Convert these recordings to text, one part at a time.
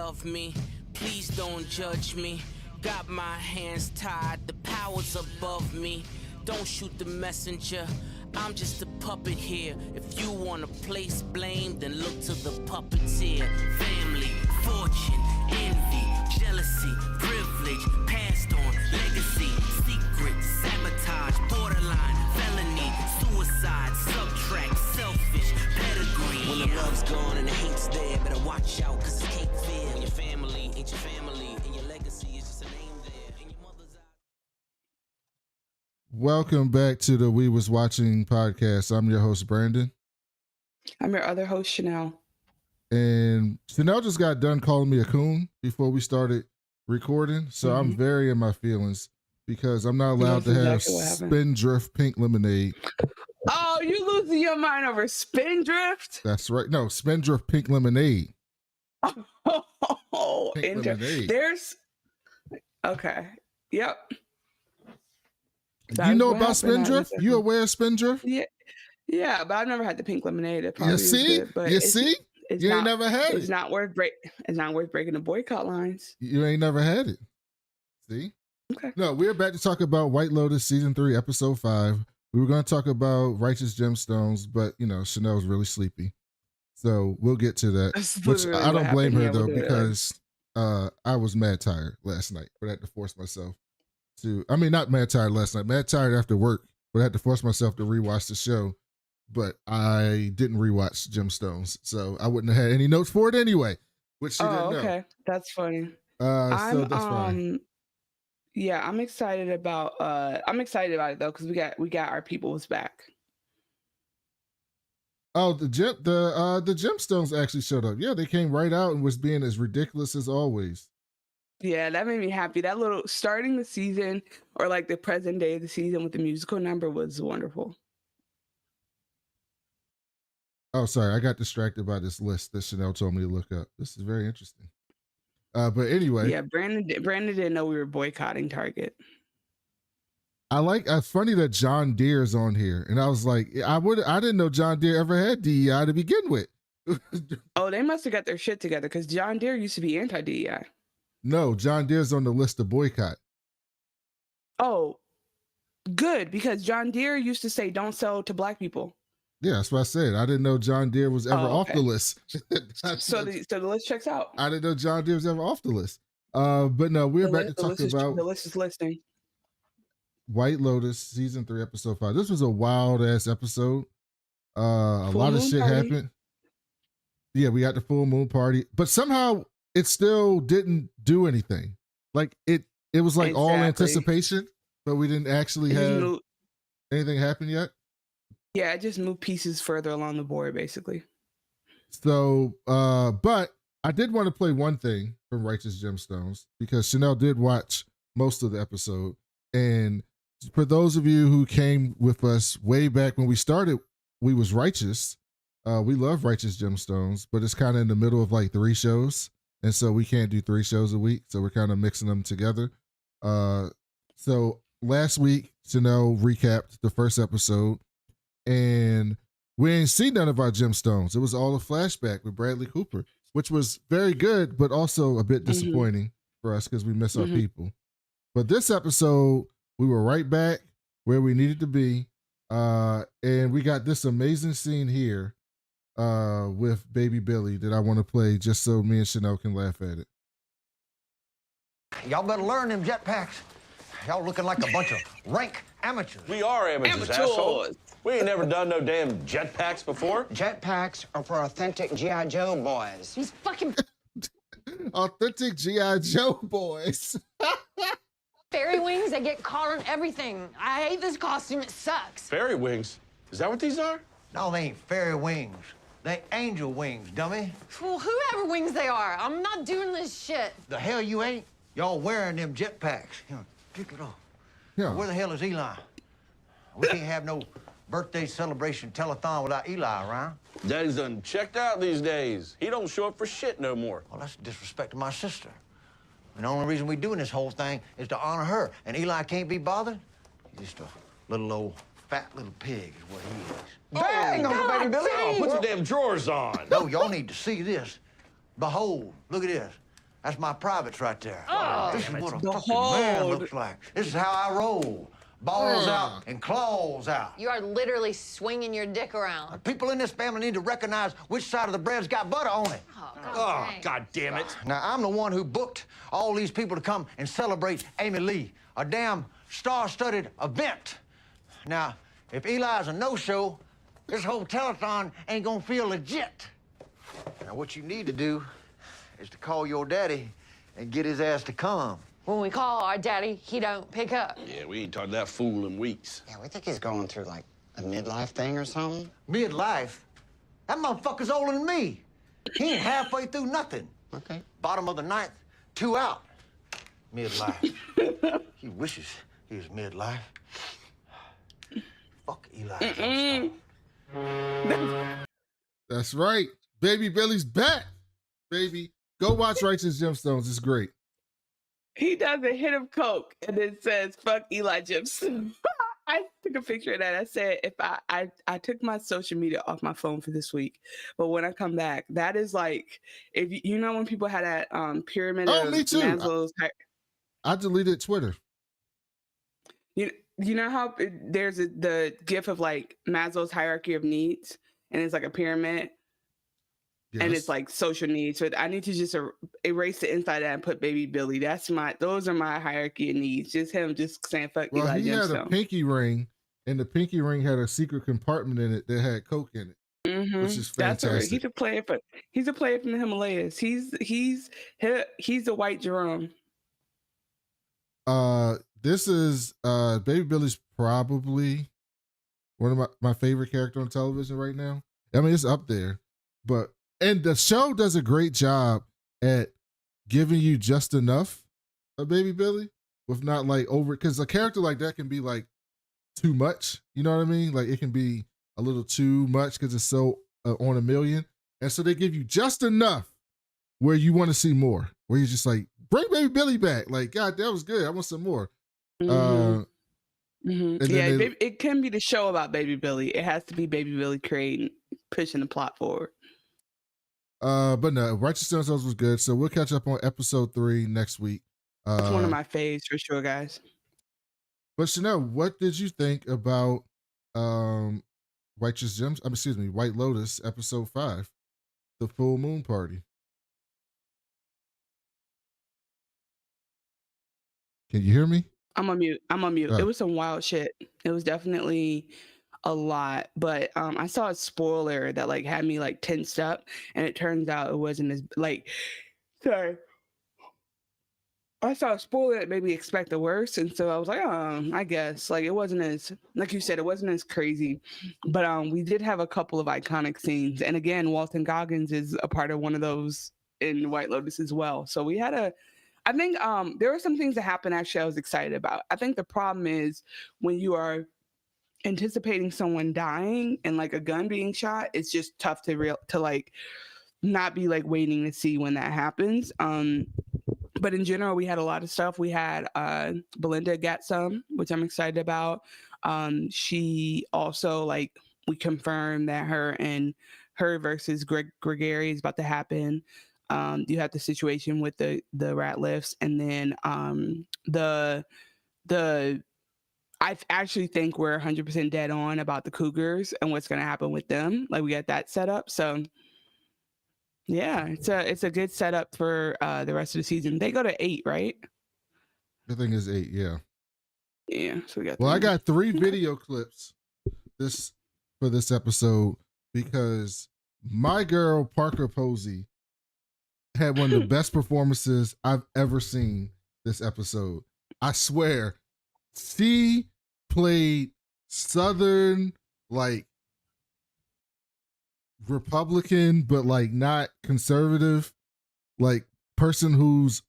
love me. Please don't judge me. Got my hands tied, the power's above me. Don't shoot the messenger, I'm just a puppet here. If you wanna place blame, then look to the puppeteer. Family, fortune, envy, jealousy, privilege, passed on, legacy, secret, sabotage, borderline, felony, suicide, subtract, selfish, pedigree. When the love's gone and the hate's there, better watch out, cause it's cake fear. When your family ain't your family, and your legacy is just a name there. And your mother's eyes. Welcome back to the We Was Watching podcast. I'm your host, Brandon. I'm your other host, Chanel. And Chanel just got done calling me a coon before we started recording. So I'm very in my feelings because I'm not allowed to have Spindrift pink lemonade. Oh, you losing your mind over Spindrift? That's right. No, Spindrift pink lemonade. Oh, pink lemonade. There's okay. Yep. You know about Spindrift? You aware of Spindrift? Yeah, but I've never had the pink lemonade. It probably you see? Good, but you see? You ain't never had it. It's not worth breaking the boycott lines. You ain't never had it. See? Okay. No, we're back to talk about White Lotus season 3, episode 5. We were going to talk about Righteous Gemstones, but you know, Chanel's really sleepy. So we'll get to that. Which I don't blame her though, because I was mad tired last night, but I had to force myself to, I mean, not mad tired last night, mad tired after work, but I had to force myself to rewatch the show. But I didn't rewatch Gemstones, so I wouldn't have had any notes for it anyway. Which she didn't know. Okay, that's funny. So that's fine. Yeah, I'm excited about it though because we got our peoples back. Oh, the Gemstones actually showed up. Yeah, they came right out and was being as ridiculous as always. Yeah, that made me happy. That little starting the season or like the present day of the season with the musical number was wonderful. Oh, sorry. I got distracted by this list that Chanel told me to look up. This is very interesting. But anyway. Yeah, Brandon didn't know we were boycotting Target. It's funny that John Deere is on here. And I was like, I didn't know John Deere ever had DEI to begin with. Oh, they must have got their shit together because John Deere used to be anti-DEI. No, John Deere's on the list to boycott. Oh, good, because John Deere used to say don't sell to black people. Yeah, that's what I said. I didn't know John Deere was ever off the list. So the list checks out. I didn't know John Deere was ever off the list. But no, we're back to talk about the list is listing. White Lotus season 3, episode 5. This was a wild ass episode. A lot of shit happened. Yeah, we got the full moon party, but somehow it still didn't do anything. Like it was like all anticipation, but we didn't actually have anything happen yet. Yeah, it just moved pieces further along the board, basically. So, but I did want to play one thing from Righteous Gemstones because Chanel did watch most of the episode. And for those of you who came with us way back when we started, We Was Righteous. We love Righteous Gemstones, but it's kind of in the middle of like 3 shows. And so we can't do 3 shows a week. So we're kind of mixing them together. So last week, Chanel recapped the first episode. And we ain't seen none of our gemstones. It was all a flashback with Bradley Cooper, which was very good, but also a bit disappointing for us because we miss our people. But this episode, we were right back where we needed to be. And we got this amazing scene here with Baby Billy that I want to play just so me and Chanel can laugh at it. Y'all better learn them jetpacks. Y'all looking like a bunch of rank amateurs. We are amateurs, asshole. We ain't never done no damn jetpacks before. Jetpacks are for authentic G.I. Joe boys. These fucking authentic G.I. Joe boys. fairy wings, they get caught on everything. I hate this costume, it sucks. Fairy wings? Is that what these are? No, they ain't fairy wings. They angel wings, dummy. Well, whoever wings they are, I'm not doing this shit. The hell you ain't? Y'all wearing them jetpacks. Here, pick it off. Yeah. Where the hell is Eli? We can't have no birthday celebration telethon without Eli around. Daddy's done checked out these days. He don't show up for shit no more. Well, that's disrespect to my sister. And the only reason we're doing this whole thing is to honor her. And Eli can't be bothered. He's just a little old fat little pig is what he is. Dang, Uncle Baby Billy. Oh, put your damn drawers on. No, y'all need to see this. Behold, look at this. That's my privates right there. Oh, This is what a The fucking man hold. looks like. This is how I roll. Balls out and claws out. You are literally swinging your dick around. People in this family need to recognize which side of the bread's got butter on it. Oh, God damn it. Now, I'm the one who booked all these people to come and celebrate Amy Lee, a damn star-studded event. Now, if Eli's a no-show, this whole telethon ain't gonna feel legit. Now, what you need to do is to call your daddy and get his ass to come. When we call our daddy, he don't pick up. Yeah, we ain't talked to that fool in weeks. Yeah, we think he's going through like a midlife thing or something. Midlife? That motherfucker's older than me. He ain't halfway through nothing. Okay. Bottom of the ninth, 2 out. Midlife. He wishes he was midlife. Fuck Eli. That's right. Baby Billy's back, baby. Go watch Righteous Gemstones. It's great. He does a hit of coke and then says, "Fuck Eli Gypsum." I took a picture of that. I said, if I took my social media off my phone for this week, but when I come back, that is like, if you know when people had that pyramid of me too. Maslow's. I deleted Twitter. You know how there's the gif of like Maslow's hierarchy of needs, and it's like a pyramid. Yes. And it's like social needs. So I need to just erase the inside of that and put Baby Billy. Those are my hierarchy of needs. Just him just saying fuck Well, Eli he had a Gemstone. pinky ring, and the pinky ring had a secret compartment in it that had coke in it, which is That's fantastic. he's a player from the Himalayas. He's the white Jerome. This is Baby Billy's probably one of my favorite character on television right now. I mean, it's up there, and the show does a great job at giving you just enough of Baby Billy with not like over, because a character like that can be like too much. You know what I mean? Like it can be a little too much because it's so on a million, and so they give you just enough where you want to see more. Where you're just like, bring Baby Billy back. Like, God, that was good. I want some more. Yeah, they, it can be the show about Baby Billy. It has to be Baby Billy pushing the plot forward. But no, Righteous Gemstones was good. So we'll catch up on episode 3 next week. It's one of my faves for sure, guys. But Chanel, what did you think about White Lotus episode 5, the full moon party? Can you hear me? I'm on mute. Oh. It was some wild shit. It was definitely a lot, but I saw a spoiler that like had me like tensed up, and it turns out it wasn't as like. Sorry. I saw a spoiler that made me expect the worst, and so I was like, oh, I guess like it wasn't as, like you said, it wasn't as crazy, but we did have a couple of iconic scenes, and again, Walton Goggins is a part of one of those in White Lotus as well. So we had I think there were some things that happened actually I was excited about. I think the problem is when you are anticipating someone dying and like a gun being shot, it's just tough to like not be like waiting to see when that happens. But in general, we had a lot of stuff. We had Belinda got some, which I'm excited about. She also like we confirmed that her versus Gregory is about to happen. You have the situation with the rat lifts, and then I actually think we're 100% dead on about the Cougars and what's going to happen with them. Like we got that set up. So yeah, it's a good setup for the rest of the season. They go to 8, right? I think it's 8. Yeah. Yeah. So we got. Well, I got 3 video clips for this episode because my girl Parker Posey had one of the best performances I've ever seen this episode. I swear, she played Southern, like Republican, but like not conservative, like person who's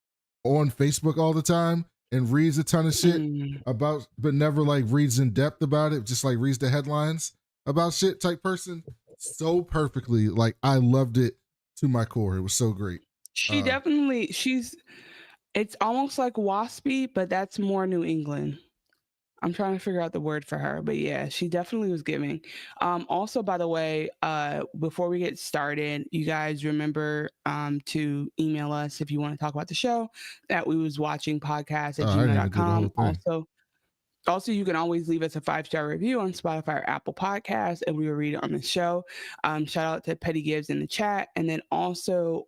on Facebook all the time and reads a ton of shit about, but never like reads in depth about it, just like reads the headlines about shit type person so perfectly. Like I loved it to my core. It was so great. She definitely, it's almost like waspy, but that's more New England. I'm trying to figure out the word for her, but yeah, she definitely was giving. Also, by the way, before we get started, you guys remember to email us if you want to talk about the show at we was watching podcast at Oh, I didn't even do the whole gmail.com. thing. Also, you can always leave us a 5-star review on Spotify or Apple Podcasts, and we will read it on the show. Shout out to Petty Gibbs in the chat. And then also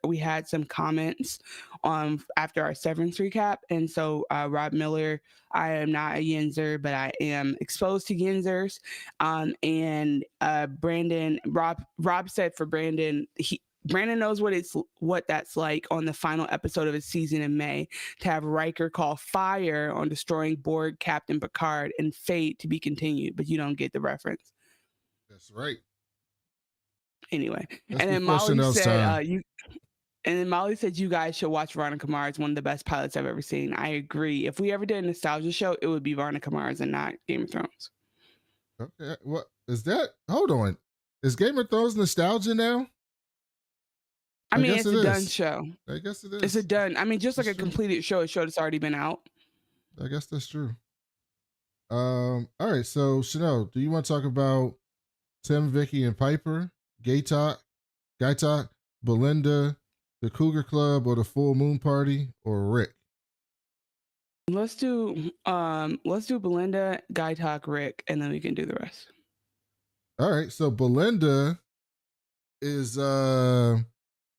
we had some comments after our Severance recap. And so Rob Miller, I am not a Yinzer, but I am exposed to Yinzers. And Brandon, Rob said for Brandon, Brandon knows what that's like on the final episode of his season in May to have Riker call fire on destroying Borg Captain Picard and fate to be continued, but you don't get the reference. That's right. Anyway, That's and then Molly said you guys should watch Veronica Mars, one of the best pilots I've ever seen. I agree. If we ever did a nostalgia show, it would be Veronica Mars and not Game of Thrones. Okay, what is that? Hold on, is Game of Thrones nostalgia now? I mean, it's a done show. I guess it is. It's a done. I mean, just like That's a true. completed show, a show that's already been out. I guess that's true. All right. So Chanel, do you want to talk about Tim, Vicky, and Piper, Guy Talk, Belinda, the Cougar Club, or the Full Moon Party, or Rick? Let's do Belinda, Guy Talk, Rick, and then we can do the rest. All right. So Belinda is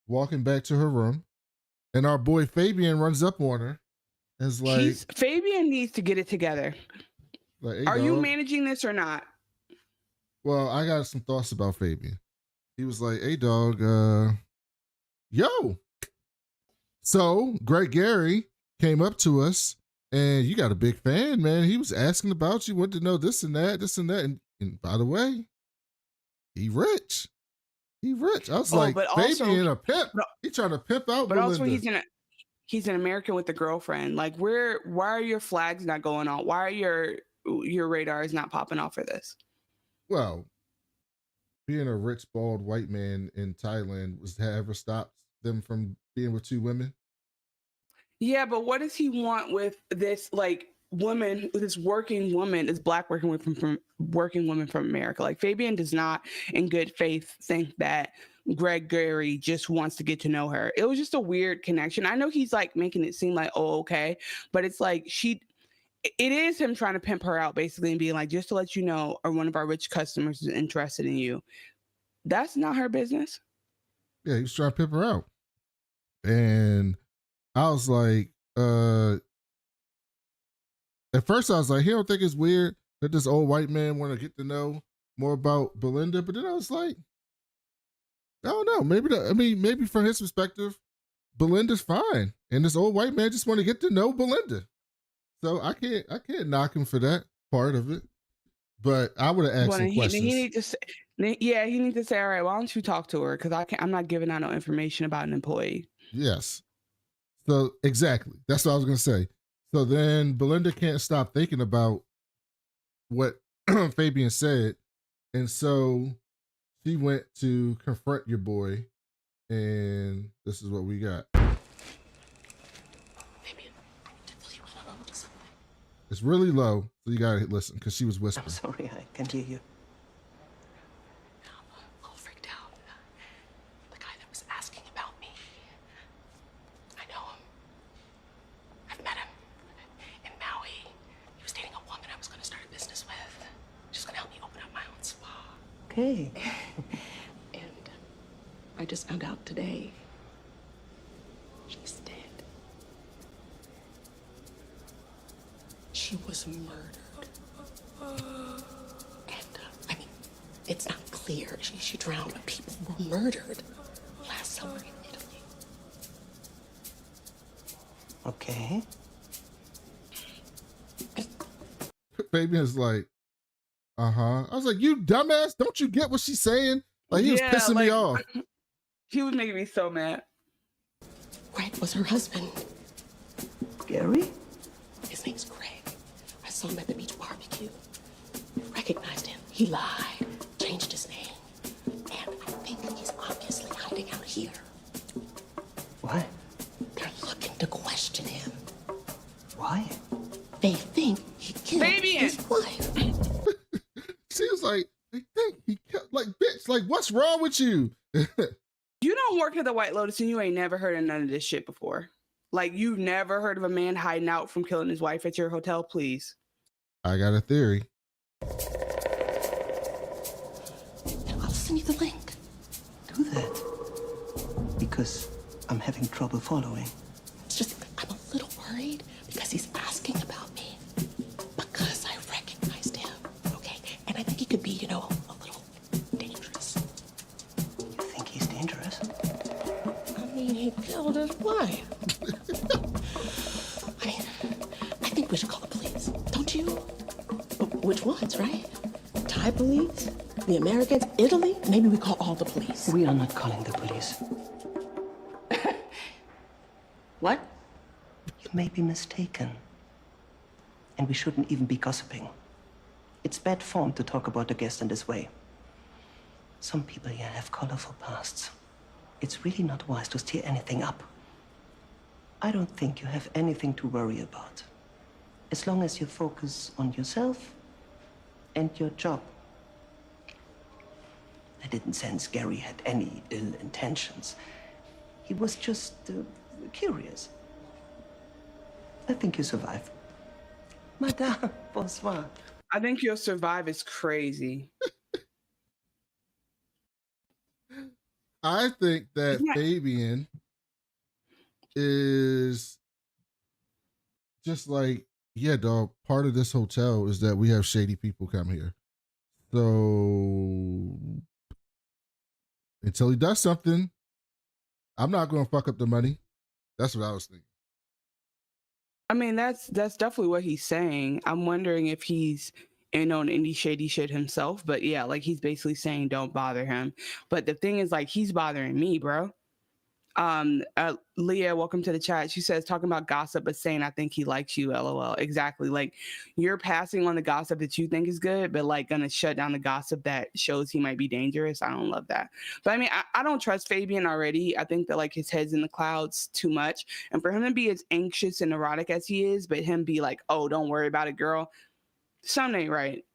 walking back to her room, and our boy Fabian runs up on her. Is like, Fabian needs to get it together. Like, hey, are you dog. managing this or not? Well, I got some thoughts about Fabian. He was like, "Hey, dog, yo." So Greg Gary came up to us, and you got a big fan, man. He was asking about you, wanted to know this and that, and by the way, he rich. He rich. I was like, Fabian a pimp. He trying to pimp out. But Belinda. also, he's an American with a girlfriend. Like, why are your flags not going on? Why are your radars not popping off for this? Well, being a rich, bald white man in Thailand ever stopped them from being with two women? Yeah, but what does he want with this, like, woman, this working woman, this black working woman from America? Like, Fabian does not, in good faith, think that Greg Gary just wants to get to know her. It was just a weird connection. I know he's like making it seem like, oh, okay, but it's like it is him trying to pimp her out basically and being like, just to let you know, or one of our rich customers is interested in you. That's not her business. Yeah, he was trying to pimp her out. And I was like, at first I was like, he don't think it's weird that this old white man want to get to know more about Belinda. But then I was like, I don't know. Maybe from his perspective, Belinda's fine. And this old white man just want to get to know Belinda. So I can't knock him for that part of it. But I would have asked some questions. He needs to say, all right, why don't you talk to her? Because I'm not giving out no information about an employee. Yes. So exactly. That's what I was going to say. So then Belinda can't stop thinking about what Fabian said. And so she went to confront your boy. And this is what we got. It's really low, so you gotta listen because she was whispering. I'm sorry, I can't hear you. I'm all freaked out. The guy that was asking about me, I know him. I've met him in Maui. He was dating a woman I was gonna start a business with. She's gonna help me open up my own spa. Okay. And I just found out today she's dead. She was murdered. And, I mean, it's not clear. She drowned, but people were murdered last summer in Italy. Okay. Fabian's like, I was like, you dumbass, don't you get what she's saying? Like, he was pissing me off. He was making me so mad. Greg was her husband. Gary? His name's Greg. I saw him at the beach barbecue. Recognized him. He lied, changed his name. And I think he's obviously hiding out here. What? They're looking to question him. Why? They think he What's wrong with you? You don't work at the White Lotus and you ain't never heard of none of this shit before. Like, you've never heard of a man hiding out from killing his wife at your hotel, please. I got a theory. I'll send you the link. Do that. Because I'm having trouble following. It's just, I'm a little worried because he's asking about me. Because I recognized him, okay? And I think he could be, a little dangerous. You think he's dangerous? I mean, he killed his wife. I think we should call the police. Don't you? Which ones, right? Thai police? The Americans? Italy? Maybe we call all the police. We are not calling the police. What? You may be mistaken. And we shouldn't even be gossiping. It's bad form to talk about a guest in this way. Some people here have colorful pasts. It's really not wise to stir anything up. I don't think you have anything to worry about. As long as you focus on yourself and your job. I didn't sense Gary had any ill intentions. He was just curious. I think you survive. Madame, bonsoir. I think you'll survive is crazy. I think that Fabian is just like, yeah, dog, part of this hotel is that we have shady people come here. So until he does something, I'm not going to fuck up the money. That's what I was thinking. I mean, that's definitely what he's saying. I'm wondering if he's in on any shady shit himself. But yeah, like, he's basically saying don't bother him. But the thing is, like, he's bothering me, bro. Leah, welcome to the chat. She says, talking about gossip, but saying, I think he likes you, LOL. Exactly. Like, you're passing on the gossip that you think is good, but like gonna shut down the gossip that shows he might be dangerous. I don't love that. But I mean, I don't trust Fabian already. I think that like his head's in the clouds too much. And for him to be as anxious and neurotic as he is, but him be like, oh, don't worry about it, girl. Something ain't right.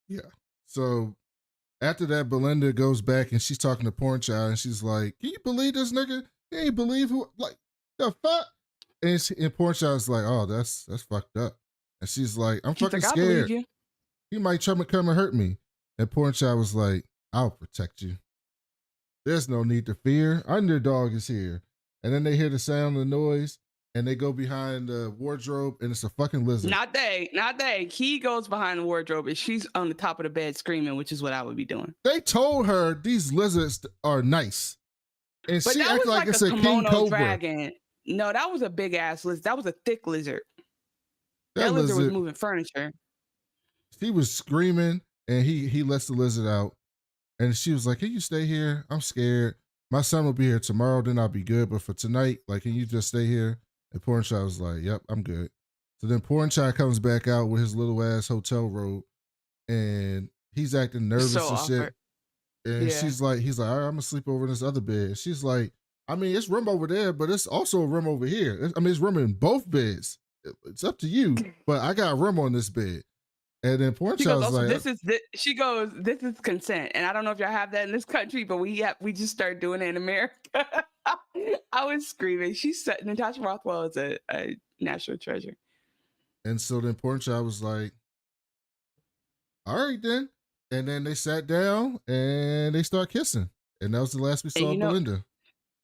Yeah. So after that, Belinda goes back and she's talking to Porn Child and she's like, can you believe this nigga? You ain't believe who, like, the fuck? And Porn Child's like, oh, that's fucked up. And she's like, I'm fucking like, scared. you. He might come and hurt me. And Porn Child was like, I'll protect you. There's no need to fear. Underdog is here. And then they hear the sound of the noise and they go behind the wardrobe and it's a fucking lizard. Not they. He goes behind the wardrobe and she's on the top of the bed screaming, which is what I would be doing. They told her these lizards are nice. And But she that acted was like it's a king cobra. dragon. No, that was a big ass lizard. That was a thick lizard. That lizard was moving furniture. She was screaming and he lets the lizard out. And she was like, can you stay here? I'm scared. My son will be here tomorrow, then I'll be good. But for tonight, like, can you just stay here? And Porn Child was like, yep, I'm good. So then Porn Child comes back out with his little ass hotel robe and he's acting nervous and shit. And he's like, all right, I'm gonna sleep over in this other bed. She's like, I mean, it's room over there, but it's also a room over here. I mean, it's room in both beds. It's up to you, but I got room on this bed. And then Porn Child was like, this is consent. And I don't know if y'all have that in this country, but we just started doing it in America. I was screaming. Natasha Rothwell is a national treasure. And so then Porn Child was like, all right then. And then they sat down and they start kissing. And that was the last we saw of Belinda.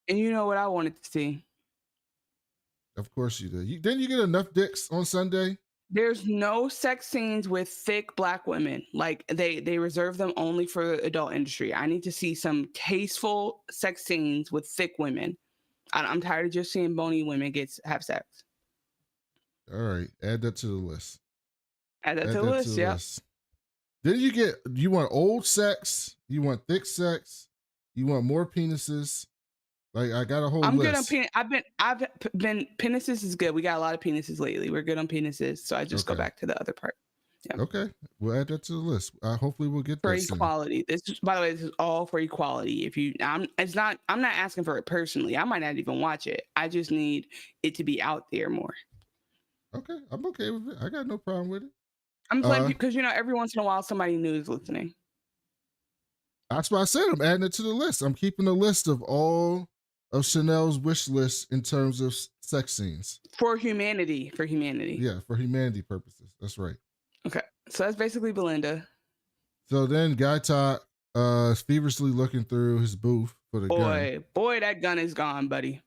And you know what I wanted to see? Of course you did. Didn't you get enough dicks on Sunday? There's no sex scenes with thick Black women. Like, they reserve them only for the adult industry. I need to see some tasteful sex scenes with thick women. I'm tired of just seeing bony women have sex. All right, add that to the list. Add that to the list, yeah. Then you want old sex, you want thick sex, you want more penises. Like, I got a whole list. Good on penis. I've been penises is good. We got a lot of penises lately. We're good on penises. So I just go back to the other part. Yeah. Okay. We'll add that to the list. Hopefully we'll get for that equality. This is, by the way, this is all for equality. I'm not asking for it personally. I might not even watch it. I just need it to be out there more. Okay. I'm okay with it. I got no problem with it. I'm playing because every once in a while somebody new is listening. That's why I said I'm adding it to the list. I'm keeping a list of all of Chanel's wish list in terms of sex scenes. For humanity. Yeah, for humanity purposes. That's right. Okay. So that's basically Belinda. So then Guy Talk is feverishly looking through his booth for the gun. Boy, that gun is gone, buddy.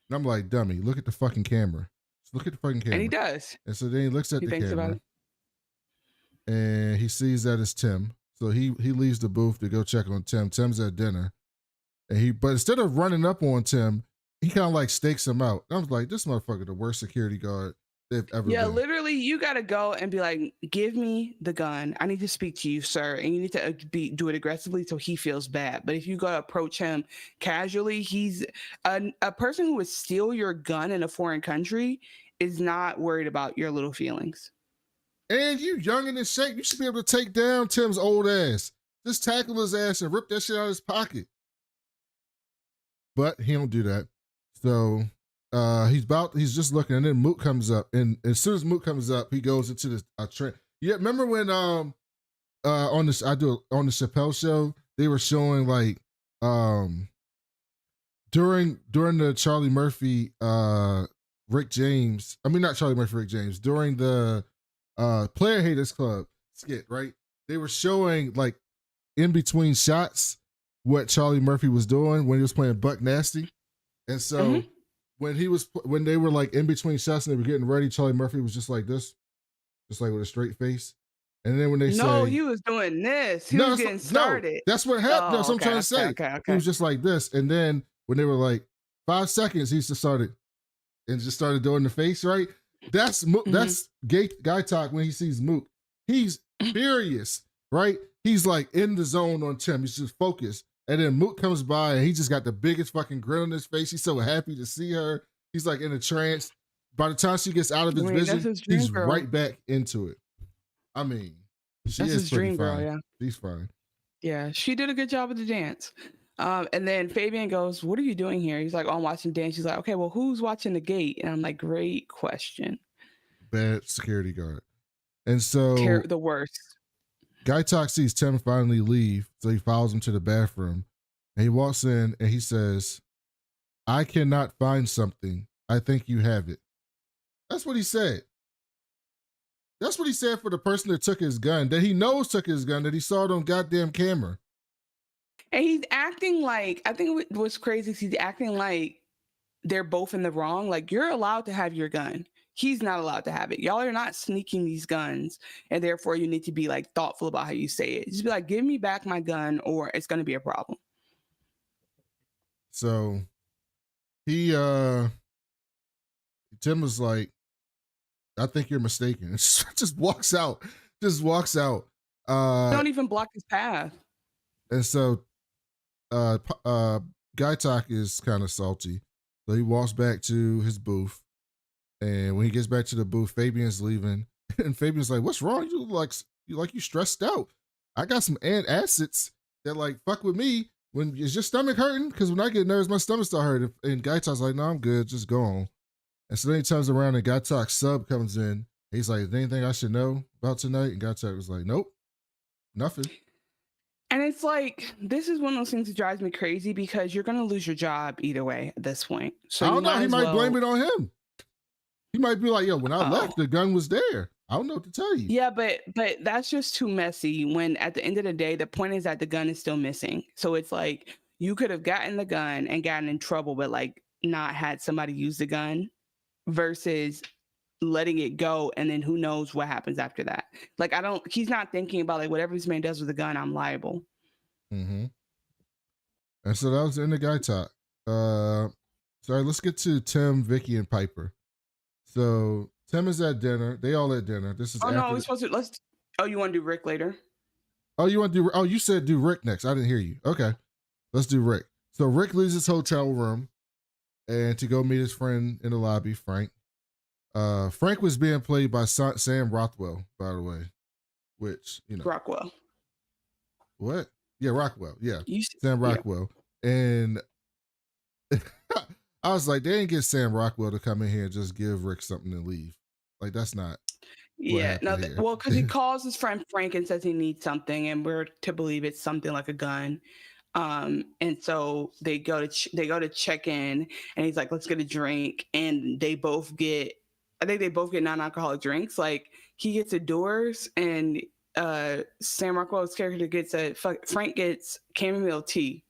And I'm like, dummy, look at the fucking camera. Just look at the fucking camera. And he does. And so then he looks at the thinks camera. about it. And he sees that it's Tim. So he leaves the booth to go check on Tim. Tim's at dinner. But instead of running up on Tim, he kind of like stakes him out. I was like, this motherfucker, the worst security guard they've ever been. Literally, you got to go and be like, give me the gun. I need to speak to you, sir. And you need to do it aggressively so he feels bad. But if you go approach him casually, he's a person who would steal your gun in a foreign country is not worried about your little feelings. And you young and in shape, you should be able to take down Tim's old ass. Just tackle his ass and rip that shit out of his pocket. But he don't do that. So he's just looking, and then Mook comes up. And as soon as Mook comes up, he goes into this trend. Yeah, remember when on the Chappelle show, they were showing like during the Charlie Murphy Rick James, not Charlie Murphy Rick James, during the Player Haters Club skit, right? They were showing like in between shots what Charlie Murphy was doing when he was playing Buck Nasty. And so when they were like in between shots and they were getting ready, Charlie Murphy was just like this, just like with a straight face. And then when they he was doing this. He was getting started. No, that's what happened. That's what I'm trying to say. Okay. He was just like this. And then when they were like 5 seconds, he just started doing the face, right? That's Guy Talk when he sees Mook. He's furious, right? He's like in the zone on Tim. He's just focused. And then Mook comes by and he just got the biggest fucking grin on his face. He's so happy to see her. He's like in a trance. By the time she gets out of his vision, he's right back into it. I mean, she that's is his pretty dream fine. girl, yeah. She's fine. Yeah, she did a good job with the dance. And then Fabian goes, "What are you doing here?" He's like, "Oh, I'm watching dance." She's like, "Okay, well, who's watching the gate?" And I'm like, "Great question." Bad security guard. And so the worst. Guy Talk sees Tim finally leave, so he follows him to the bathroom. And he walks in and he says, "I cannot find something. I think you have it." That's what he said. That's what he said for the person that took his gun, that he knows took his gun, that he saw it on goddamn camera. And he's acting like, I think what's crazy is he's acting like they're both in the wrong. Like, you're allowed to have your gun. He's not allowed to have it. Y'all are not sneaking these guns, and therefore you need to be like thoughtful about how you say it. Just be like, give me back my gun or it's going to be a problem. So Tim was like, "I think you're mistaken." Just walks out. Don't even block his path. And so Guy Talk is kind of salty. So he walks back to his booth. And when he gets back to the booth, Fabian's leaving. And Fabian's like, "What's wrong? You stressed out. I got some acids that like fuck with me. When is your stomach hurting? Because when I get nervous, my stomach start hurting." And Guy Talk's like, "No, I'm good. Just go on." And so then he turns around and Guy Talk's sub comes in. He's like, "Is there anything I should know about tonight?" And Guy Talk was like, "Nope, nothing." And it's like, this is one of those things that drives me crazy because you're going to lose your job either way at this point. So I don't know. He might blame it on him. He might be like, "Yo, when I left, the gun was there." I don't know what to tell you. Yeah, but that's just too messy when at the end of the day, the point is that the gun is still missing. So it's like, you could have gotten the gun and gotten in trouble, but like not had somebody use the gun versus letting it go. And then who knows what happens after that. Like, he's not thinking about like, whatever this man does with the gun, I'm liable. Mm-hmm. And so that was the end of Guy Talk. Sorry, let's get to Tim, Vicky, and Piper. So Tim is at dinner. They all at dinner. This is no, we're supposed to. You want to do Rick later? Oh, you want to do? Oh, you said do Rick next. I didn't hear you. Okay, let's do Rick. So Rick leaves his hotel room and to go meet his friend in the lobby, Frank. Frank was being played by Sam Rockwell, by the way, which Rockwell. What? Yeah, Rockwell. Yeah, Sam Rockwell. Yeah. And I was like, they didn't get Sam Rockwell to come in here and just give Rick something to leave. Like, that's not. Yeah, no, happened here. well, because he calls his friend Frank and says he needs something, and we're to believe it's something like a gun. And so they go to check in, and he's like, "Let's get a drink," and they both get, I think they both get non-alcoholic drinks. Like he gets a Doors, and Sam Rockwell's character gets Frank gets chamomile tea.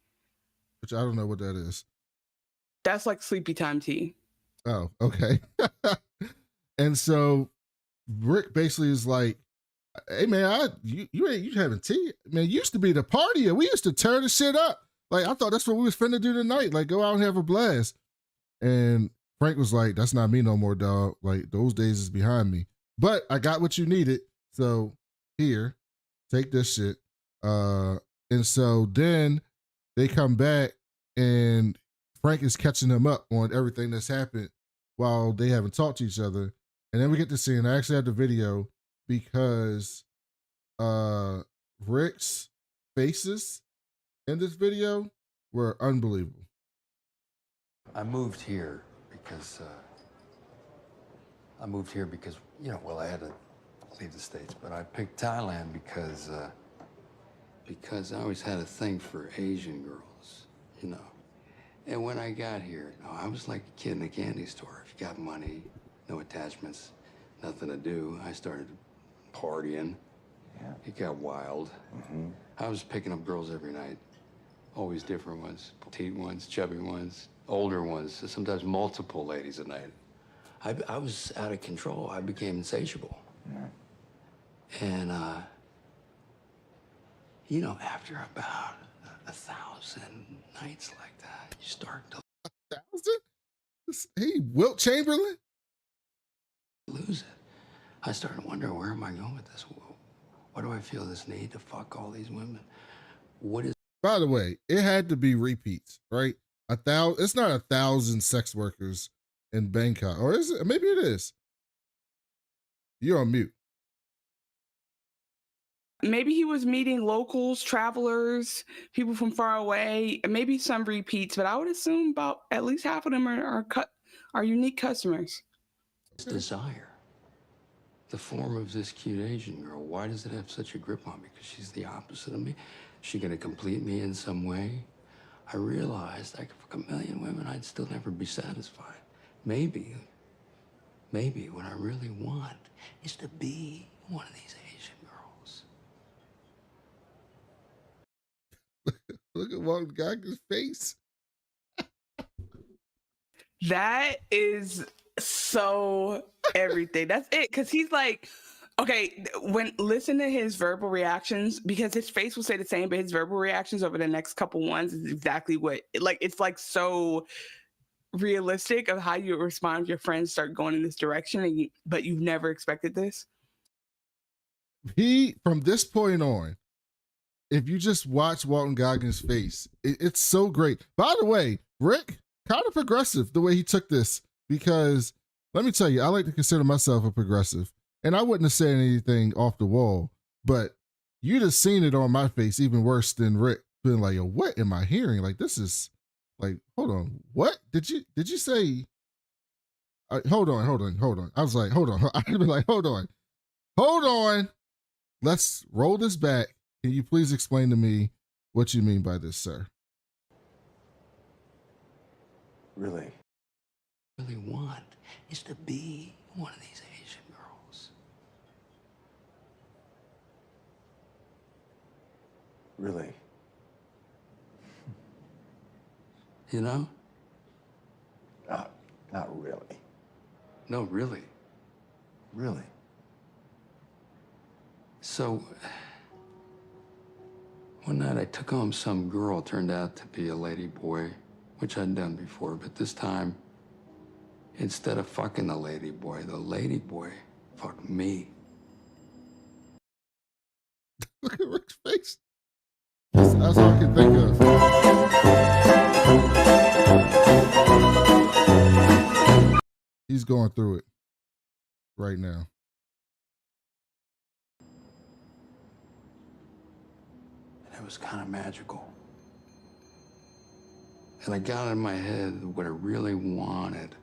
Which I don't know what that is. That's like sleepy time tea. Oh, okay. And so Rick basically is like, "Hey man, you having tea? Man, you used to be the partier. We used to tear the shit up. Like I thought that's what we was finna do tonight. Like go out and have a blast." And Frank was like, "That's not me no more, dog. Like those days is behind me. But I got what you needed. So here, take this shit." And so then they come back and Frank is catching them up on everything that's happened while they haven't talked to each other. And then we get to see, and I actually had the video because Rick's faces in this video were unbelievable. I moved here because you know, well, I had to leave the States, but I picked Thailand because I always had a thing for Asian girls, you know. And when I got here, I was like a kid in a candy store. If you got money, no attachments, nothing to do, I started partying. Yeah. It got wild. Mm-hmm. I was picking up girls every night. Always different ones, petite ones, chubby ones, older ones, sometimes multiple ladies a night. I was out of control. I became insatiable. Yeah. And, you know, after about 1,000 nights like that, you start to 1,000? Hey, Wilt Chamberlain? lose it. I started wondering, where am I going with this? Why do I feel this need to fuck all these women? What is... By the way, it had to be repeats, right? 1,000. It's not 1,000 sex workers in Bangkok, or is it? Maybe it is. You're on mute. Maybe he was meeting locals, travelers, people from far away, maybe some repeats, but I would assume about at least half of them are unique customers. Desire. The form of this cute Asian girl, why does it have such a grip on me? Because she's the opposite of me. Is she gonna complete me in some way? I realized I could fuck a million women, I'd still never be satisfied. Maybe what I really want is to be one of these Asian girls. Look at Walton Goggins' face. That is so everything. That's it. Because he's like, okay, listen to his verbal reactions, because his face will say the same, but his verbal reactions over the next couple ones is exactly what, like, it's like so realistic of how you respond if your friends start going in this direction, but you've never expected this. From this point on, if you just watch Walton Goggins' face, it's so great. By the way, Rick, kind of progressive the way he took this, because let me tell you, I like to consider myself a progressive, and I wouldn't have said anything off the wall, but you'd have seen it on my face even worse than Rick being like, yo, what am I hearing? Like, this is like, hold on, what did you say? Hold on. I was like, hold on. I'd be like, hold on. Let's roll this back. Can you please explain to me what you mean by this, sir? Really want is to be one of these Asian girls. Really? You know? Not really. No, really. Really? So, one night I took home some girl, turned out to be a lady boy, which I'd done before, but this time, instead of fucking the lady boy fucked me. Look at Rick's face. That's all I can think of. He's going through it right now. And it was kind of magical. And I got in my head what I really wanted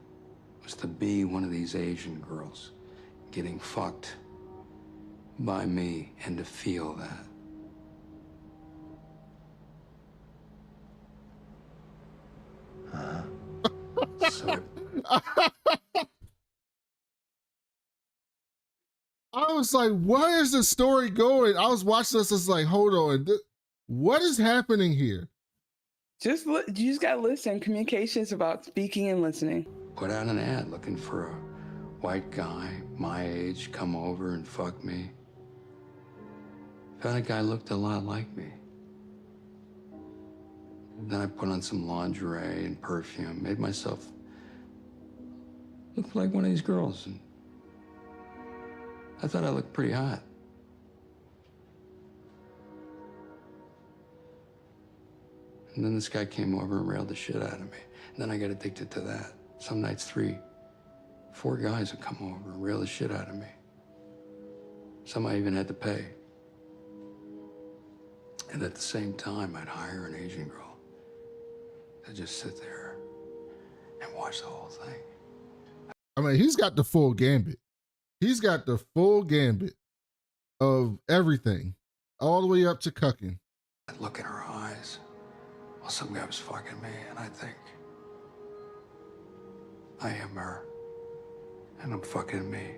was to be one of these Asian girls, getting fucked by me and to feel that. So I was like, where is the story going? I was watching this, I was like, hold on, what is happening here? You just gotta listen. Communication is about speaking and listening. put out an ad looking for a white guy my age, come over and fuck me. Found a guy looked a lot like me. Then I put on some lingerie and perfume, made myself look like one of these girls, and I thought I looked pretty hot. And then this guy came over and railed the shit out of me. And then I got addicted to that. Some nights 3, 4 guys would come over and rail the shit out of me. Some I even had to pay. And at the same time, I'd hire an Asian girl to just sit there and watch the whole thing. I mean, he's got the full gambit. He's got the full gambit of everything, all the way up to cucking. I'd look in her eyes while some guy was fucking me, and I'd think, I am her, and I'm fucking me.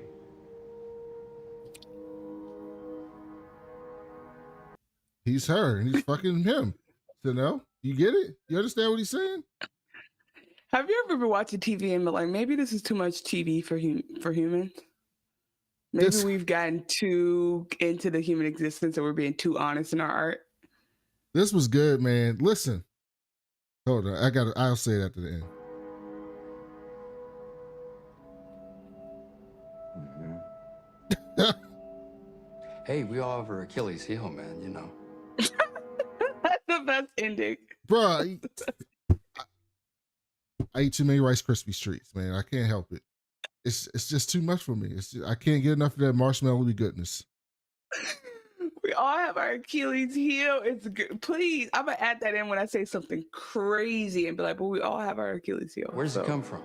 He's her, and he's fucking him. So no, you get it? You understand what he's saying? Have you ever been watching TV and been like, maybe this is too much TV for humans? Maybe we've gotten too into the human existence and we're being too honest in our art. This was good, man. Listen. Hold on. I'll say it at the end. Hey, we all have our Achilles heel, man, you know. That's the best ending. Bruh, I eat too many Rice Krispie treats, man. I can't help it. It's just too much for me. I can't get enough of that marshmallowy goodness. We all have our Achilles heel. It's good. Please, I'm gonna add that in when I say something crazy and be like, but we all have our Achilles heel. Where does it come from?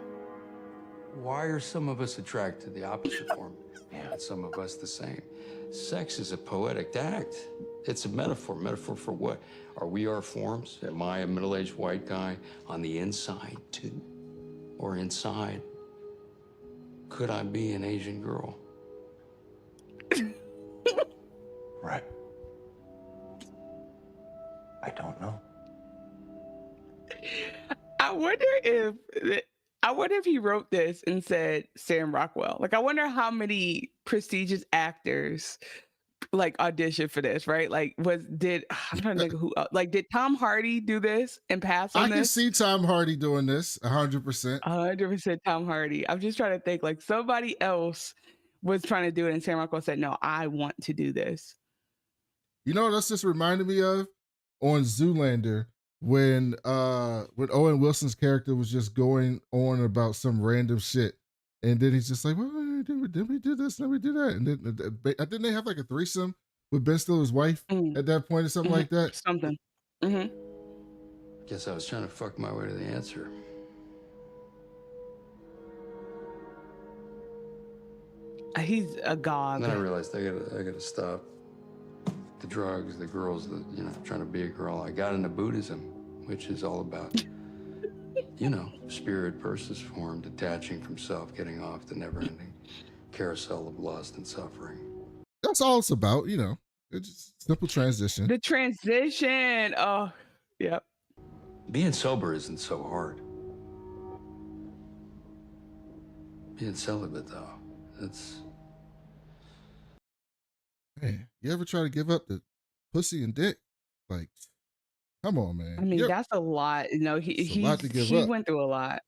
Why are some of us attracted to the opposite form and some of us the same? Sex is a poetic act. It's a metaphor. Metaphor for what? Are we our forms? Am I a middle-aged white guy on the inside too? Or inside, could I be an Asian girl? Right. I don't know. I wonder if he wrote this and said Sam Rockwell. Like, I wonder how many prestigious actors like auditioned for this, right? Like, I'm trying to think who, like, did Tom Hardy do this and pass on this? I can see Tom Hardy doing this 100%. 100% Tom Hardy. I'm just trying to think, like, somebody else was trying to do it and Sam Rockwell said, no, I want to do this. You know what that's just reminded me of? On Zoolander, when Owen Wilson's character was just going on about some random shit. And then he's just like, well, did we do this? Did we do that? And then I didn't they have like a threesome with Ben Stiller's wife at that point or something like that? Something. Guess I was trying to fuck my way to the answer. He's a god. And then I realized I gotta stop the drugs, the girls, trying to be a girl. I got into Buddhism, which is all about, spirit versus form, detaching from self, getting off the never-ending carousel of lust and suffering. That's all it's about, It's just simple transition. The transition. Oh, yep. Being sober isn't so hard. Being celibate, though, it's... Man, you ever try to give up the pussy and dick? Like, come on, man. I mean, that's a lot. He went through a lot.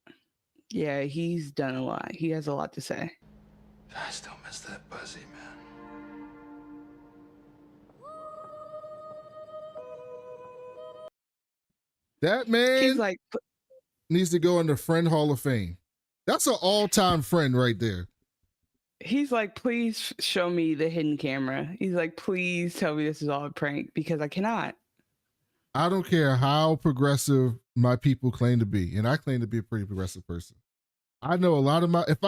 Yeah, he's done a lot. He has a lot to say. I still miss that pussy, man. That man needs to go in the Friend Hall of Fame. That's an all-time friend right there. He's like, please show me the hidden camera. He's like, please tell me this is all a prank because I cannot. I don't care how progressive my people claim to be, and I claim to be a pretty progressive person. I know a lot of if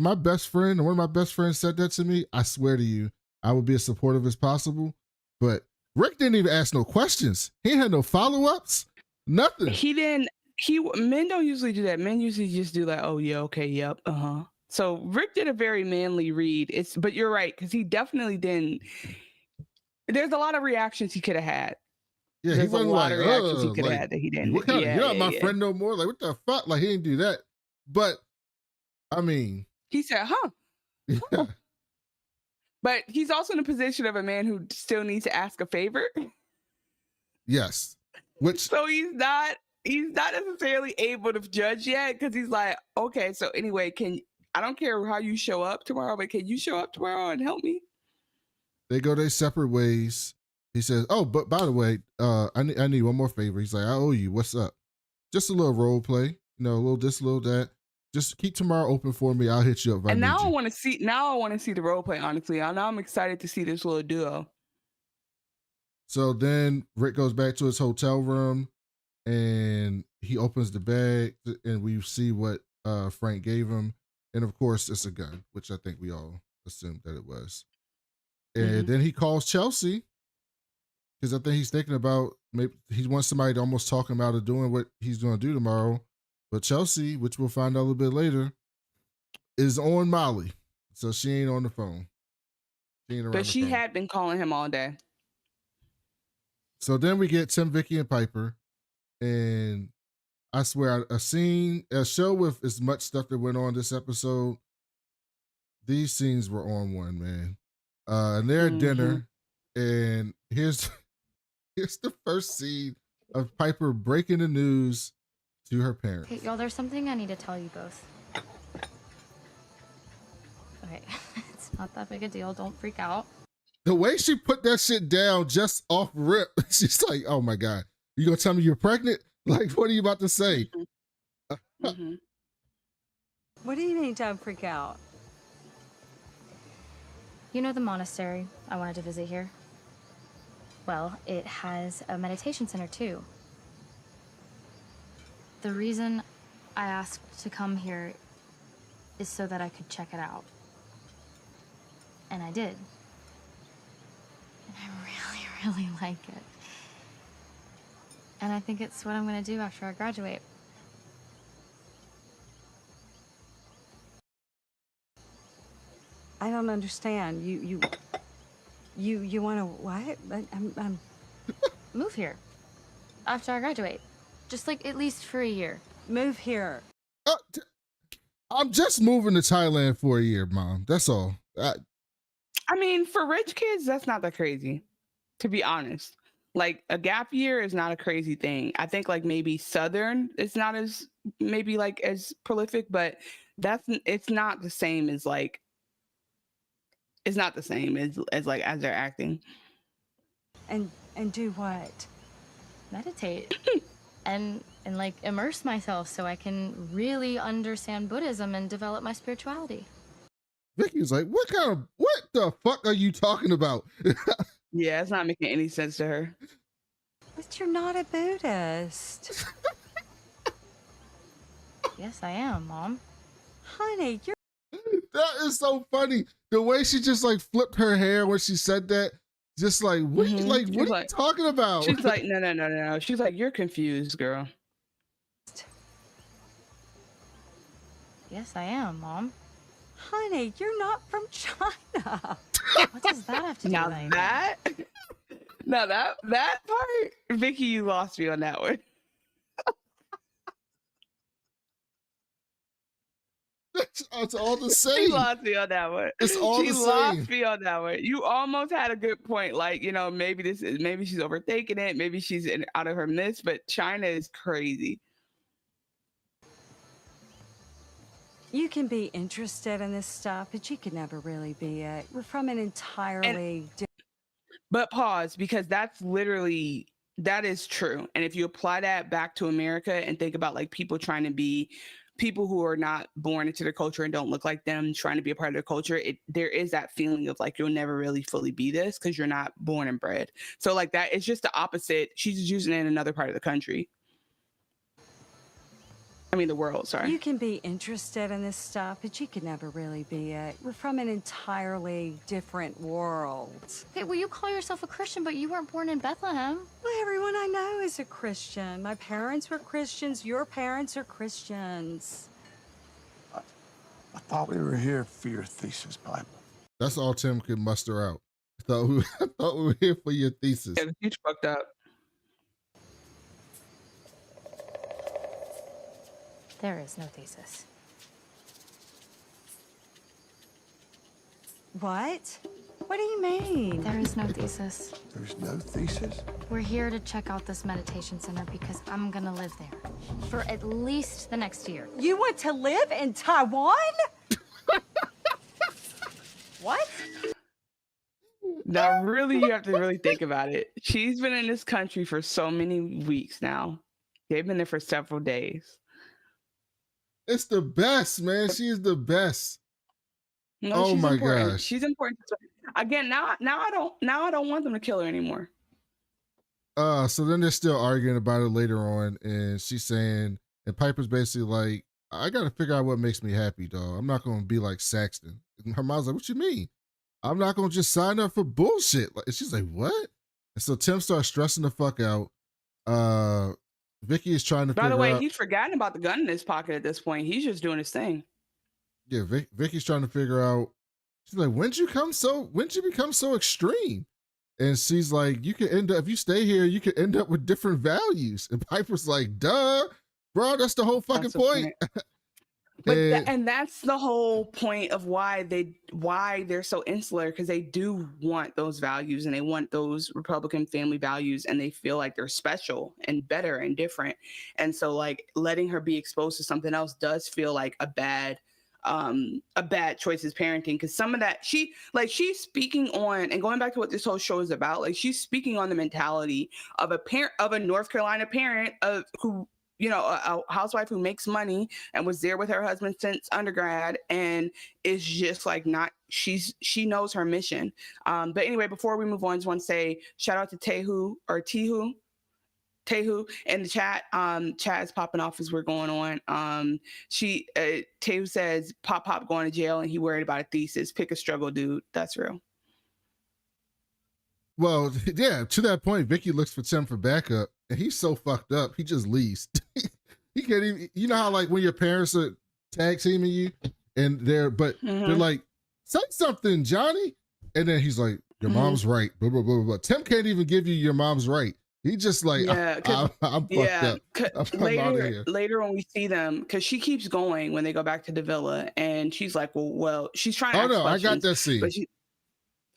my best friend or one of my best friends said that to me, I swear to you, I would be as supportive as possible. But Rick didn't even ask no questions. He had no follow-ups, nothing. Men don't usually do that. Men usually just do like, oh yeah, okay, yep, uh-huh. So Rick did a very manly read. But you're right, because he definitely didn't. There's a lot of reactions he could have had. Yeah, There's he wasn't a lot like, of reactions he could have like, had that he didn't. what kind of, you're not my friend no more. Like, what the fuck? Like, he didn't do that. But I mean, he said, huh? Yeah. Oh. But he's also in a position of a man who still needs to ask a favor. Yes. So he's not necessarily able to judge yet, because he's like, okay, so anyway, I don't care how you show up tomorrow, but can you show up tomorrow and help me? They go their separate ways. He says, oh, but by the way, I need one more favor. He's like, I owe you. What's up? Just a little role play, you know, a little this, a little that. Just keep tomorrow open for me. I'll hit you up. And now I want to see the role play, honestly. Now I'm excited to see this little duo. So then Rick goes back to his hotel room and he opens the bag and we see what Frank gave him. And of course, it's a gun, which I think we all assumed that it was. And then he calls Chelsea because I think he's thinking about, maybe he wants somebody to almost talk him out of doing what he's going to do tomorrow. But Chelsea, which we'll find out a little bit later, is on Molly. So she ain't on the phone. But she had been calling him all day. So then we get Tim, Vicky, and Piper. And I swear, a show with as much stuff that went on this episode, these scenes were on one, man. And they're at dinner. And here's the first scene of Piper breaking the news to her parents. Okay, y'all, there's something I need to tell you both. Okay, it's not that big a deal. Don't freak out. The way she put that shit down just off rip, she's like, oh my God, you gonna tell me you're pregnant? Like, what are you about to say? What do you mean don't freak out? You know the monastery I wanted to visit here? Well, it has a meditation center too. The reason I asked to come here is so that I could check it out. And I did. And I really, really like it. And I think it's what I'm gonna do after I graduate. I don't understand. You want to what? I'm Move here. After I graduate. Just like at least for a year. Move here. I'm just moving to Thailand for a year, Mom. That's all. I mean, for rich kids, that's not that crazy, to be honest. Like, a gap year is not a crazy thing. I think like maybe Southern is not as maybe like as prolific, but it's not the same as like, it's not the same as like as they're acting. And do what? Meditate. and like immerse myself so I can really understand Buddhism and develop my spirituality. Vicky's like, what the fuck are you talking about? Yeah, it's not making any sense to her. But you're not a Buddhist. Yes, I am, Mom. Honey, you're... That is so funny. The way she just like flipped her hair when she said that. Just like, what, what are you talking about? She's like, no. She's like, you're confused, girl. Yes, I am, Mom. Honey, you're not from China. What does that have to do with anything? That part, Vicky, you lost me on that one. It's all the same. She lost me on that one. It's all the same. She lost me on that one. You almost had a good point. Like, you know, maybe she's overthinking it. Maybe she's out of her midst. But China is crazy. You can be interested in this stuff, but you could never really be it. We're from an entirely different... But pause, because that is true. And if you apply that back to America and think about like people trying to be people who are not born into their culture and don't look like them, trying to be a part of their culture, there is that feeling of like, you'll never really fully be this because you're not born and bred. So like that, it's just the opposite. She's just using it in another part of the country. I mean, the world, sorry. You can be interested in this stuff, but you could never really be it. We're from an entirely different world. Okay, well, you call yourself a Christian, but you weren't born in Bethlehem. Well, everyone I know is a Christian. My parents were Christians. Your parents are Christians. I thought we were here for your thesis, Bible. That's all Tim could muster out. I thought we were here for your thesis. Yeah, the huge fucked up. There is no thesis. What? What do you mean? There is no thesis. There's no thesis? We're here to check out this meditation center because I'm gonna live there for at least the next year. You want to live in Taiwan? What? Now, really, you have to really think about it. She's been in this country for so many weeks now. They've been there for several days. It's the best, man. She is the best. No, oh she's my important. gosh. She's important. Again, now I don't want them to kill her anymore. So then they're still arguing about it later on, and she's saying, and Piper's basically like, I gotta figure out what makes me happy, dog. I'm not gonna be like Saxton. And her mom's like, what you mean? I'm not gonna just sign up for bullshit. Like, she's like, what? And so Tim starts stressing the fuck out. Vicky is trying to By figure the way, out. he's forgotten about the gun in his pocket at this point. He's just doing his thing. Yeah, Vicky's trying to figure out. She's like, when'd you become so extreme? And she's like, you could end up, if you stay here, you could end up with different values. And Piper's like, duh, bro, that's the whole fucking point. But and that's the whole point of why they're so insular, because they do want those values and they want those Republican family values, and they feel like they're special and better and different. And so like letting her be exposed to something else does feel like a bad choice as parenting, because some of that she's speaking on, and going back to what this whole show is about, like she's speaking on the mentality of a North Carolina parent who, you know, a housewife who makes money and was there with her husband since undergrad, and is just like she knows her mission. But anyway, before we move on, I just want to say shout out to Tehu in the chat. Chat is popping off as we're going on. Tehu says Pop going to jail and he worried about a thesis. Pick a struggle, dude. That's real. Well, yeah, to that point, Vicky looks for Tim for backup, and he's so fucked up, he just leaves. He can't even, you know how like when your parents are tag teaming you, and they're like, say something, Johnny. And then he's like, your mom's right, blah, blah, blah, blah. Tim can't even give you your mom's right. He just like, I'm fucked up. Later when we see them, because she keeps going when they go back to the villa, and she's like, well, she's trying to ask questions, I got that scene.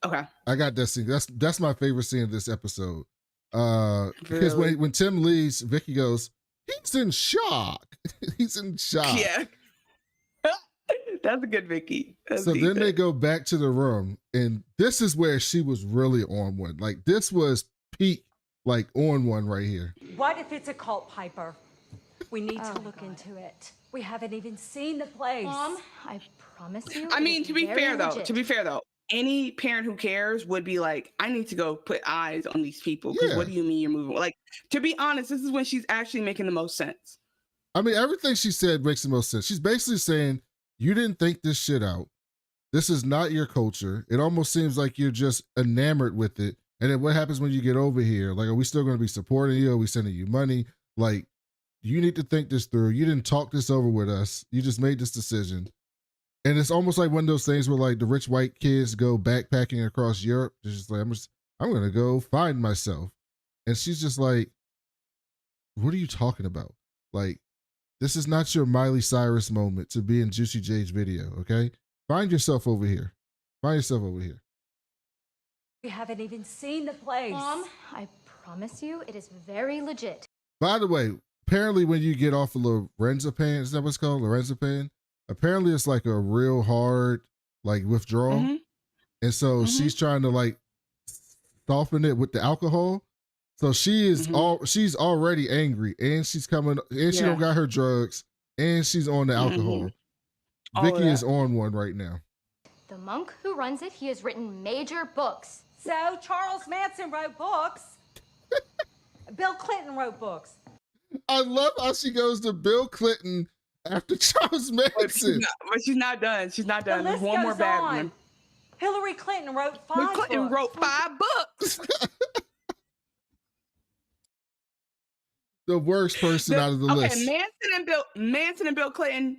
Okay. I got that scene. That's my favorite scene of this episode. Because when Tim leaves, Vicky goes, he's in shock. He's in shock. Yeah. That's a good Vicky. Then they go back to the room, and this is where she was really on one. Like this was peak, like on one right here. What if it's a cult, Piper? We need to look into it. We haven't even seen the place. Mom, I promise you. I mean, to be fair though, any parent who cares would be like, I need to go put eyes on these people. Because what do you mean you're moving? Like, to be honest, this is when she's actually making the most sense. I mean, everything she said makes the most sense. She's basically saying, you didn't think this shit out. This is not your culture. It almost seems like you're just enamored with it. And then what happens when you get over here? Like, are we still going to be supporting you? Are we sending you money? Like, you need to think this through. You didn't talk this over with us. You just made this decision. And it's almost like one of those things where like the rich white kids go backpacking across Europe. It's just like, I'm going to go find myself. And she's just like, what are you talking about? Like, this is not your Miley Cyrus moment to be in Juicy J's video, okay? Find yourself over here. Find yourself over here. We haven't even seen the place. Mom, I promise you, it is very legit. By the way, apparently when you get off of lorazepam, is that what's called? Lorazepam? Apparently it's like a real hard like withdrawal. Mm-hmm. And so she's trying to like soften it with the alcohol. So she is she's already angry, and she's coming, and she don't got her drugs, and she's on the alcohol. Vicky is on one right now. The monk who runs it, he has written major books. So Charles Manson wrote books. Bill Clinton wrote books. I love how she goes to Bill Clinton after Charles Manson. But she's not done. She's not done. The There's list one more goes bad on. one. Hillary Clinton wrote Hillary 5 Clinton books. wrote 5 books. The worst person out of the list. Okay, Manson and Bill Clinton.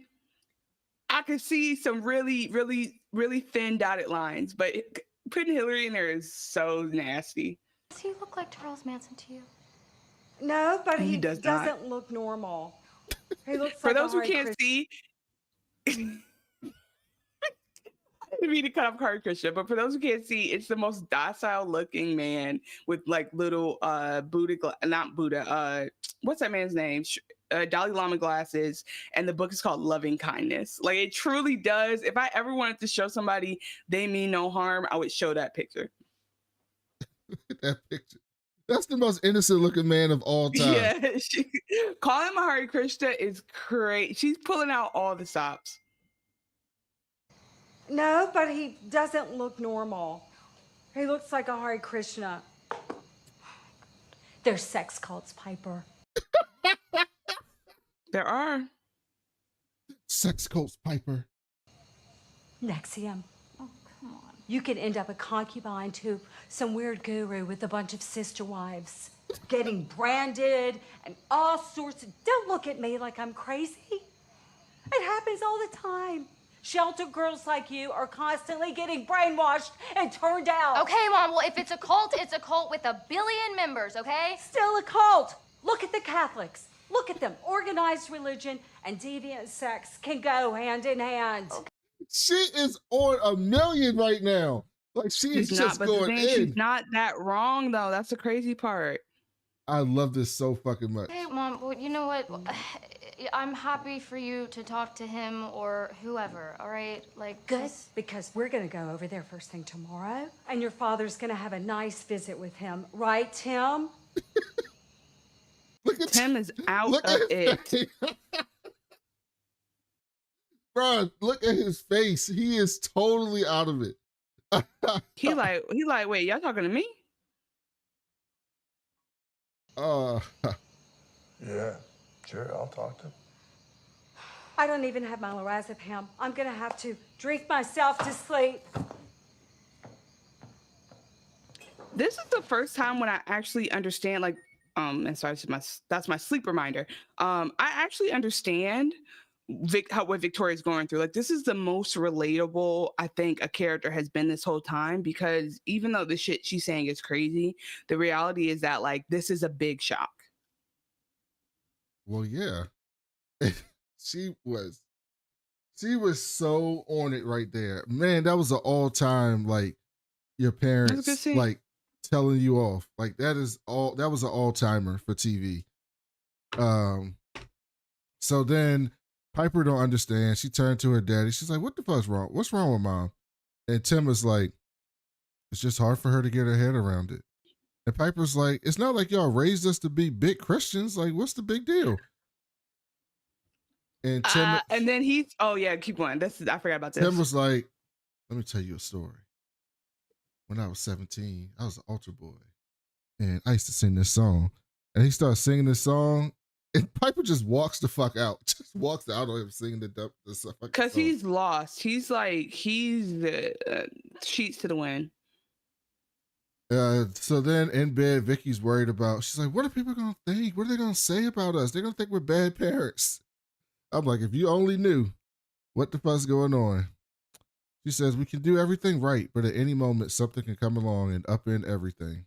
I could see some really, really, really thin dotted lines, but putting Hillary in there is so nasty. Does he look like Charles Manson to you? No, but he does doesn't not. look normal. He looks For like those a who Hare can't see, I didn't mean to cut off Hare Krishna, but for those who can't see, it's the most docile looking man with like little what's that man's name? Dalai Lama glasses, and the book is called Loving Kindness. Like, it truly does. If I ever wanted to show somebody they mean no harm, I would show that picture. That picture. That's the most innocent looking man of all time. Yeah, calling him a Hare Krishna is great. She's pulling out all the stops. No, but he doesn't look normal. He looks like a Hare Krishna. They're sex cults, Piper. There are. Sex cults, Piper. Nexium. Oh, come on. You could end up a concubine to some weird guru with a bunch of sister wives, getting branded and all sorts of... Don't look at me like I'm crazy. It happens all the time. Shelter girls like you are constantly getting brainwashed and turned out. Okay, Mom, well, if it's a cult with 1 billion members, okay? Still a cult. Look at the Catholics. Look at them. Organized religion and deviant sex can go hand in hand. Okay. She is on 1 million right now. Like, she's just going in. She's not that wrong, though. That's the crazy part. I love this so fucking much. Hey, Mom, well, you know what? I'm happy for you to talk to him or whoever, all right? Like, Good, because we're going to go over there first thing tomorrow, and your father's going to have a nice visit with him. Right, Tim? Look at Tim is out of it. Bro, look at his face. He is totally out of it. he like, wait, y'all talking to me? Yeah, sure, I'll talk to him. I don't even have my lorazepam. I'm going to have to drink myself to sleep. This is the first time when I actually understand, like, and sorry, that's my sleep reminder. I actually understand what Victoria's going through. Like, this is the most relatable I think a character has been this whole time, because even though the shit she's saying is crazy, the reality is that, like, this is a big shock. Well, yeah. She was so on it right there. Man, that was an all-time, like, your parents, like, telling you off. Like, that was an all-timer for TV. So then Piper don't understand. She turned to her daddy. She's like, what the fuck's wrong? What's wrong with Mom? And Tim is like, it's just hard for her to get her head around it. And Piper's like, it's not like y'all raised us to be big Christians. Like, what's the big deal? And Tim, and then keep going. I forgot about this. Tim was like, let me tell you a story. When I was 17, I was an altar boy, and I used to sing this song. And he started singing this song, and Piper just walks the fuck out. Just walks out on him singing the stuff. Because he's lost. He's the sheets to the wind. So then in bed, Vicky's worried about, she's like, what are people going to think? What are they going to say about us? They're going to think we're bad parents. I'm like, if you only knew what the fuck's going on. She says, we can do everything right, but at any moment, something can come along and upend everything.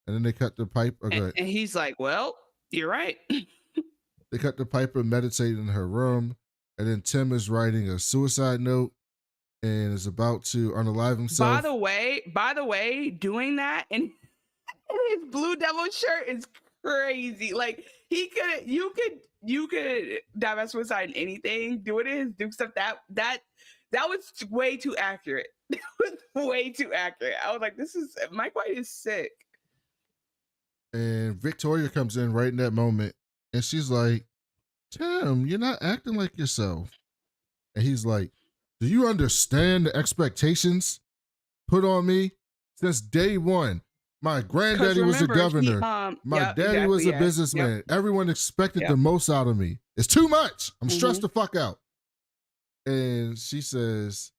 And then they cut the pipe. And he's like, well, you're right. They cut the Piper meditating in her room. And then Tim is writing a suicide note and is about to unalive himself. By the way, doing that in his Blue Devil shirt is crazy. Like, you could dive suicide in anything. Doing it, do stuff that was way too accurate. That was way too accurate. I was like, Mike White is sick. And Victoria comes in right in that moment, and she's like, Tim, you're not acting like yourself. And he's like, do you understand the expectations put on me since day one? My granddaddy was a governor. My daddy was a businessman. Everyone expected the most out of me. It's too much. I'm stressed the fuck out. And she says,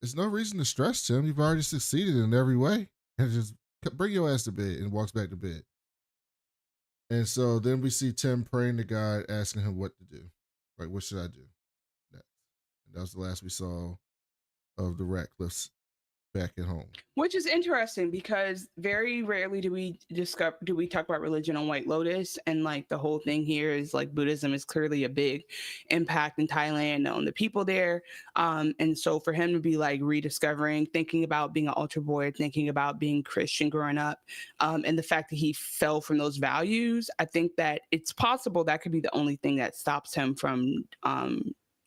there's no reason to stress, Tim. You've already succeeded in every way. And just bring your ass to bed, and walks back to bed. And so then we see Tim praying to God, asking him what to do. Like, what should I do next? And that was the last we saw of the Ratcliffes back at home. Which is interesting because very rarely do we talk about religion on White Lotus, and like the whole thing here is like Buddhism is clearly a big impact in Thailand on the people there, and so for him to be like rediscovering, thinking about being an altar boy, thinking about being Christian growing up, and the fact that he fell from those values, I think that it's possible that could be the only thing that stops him from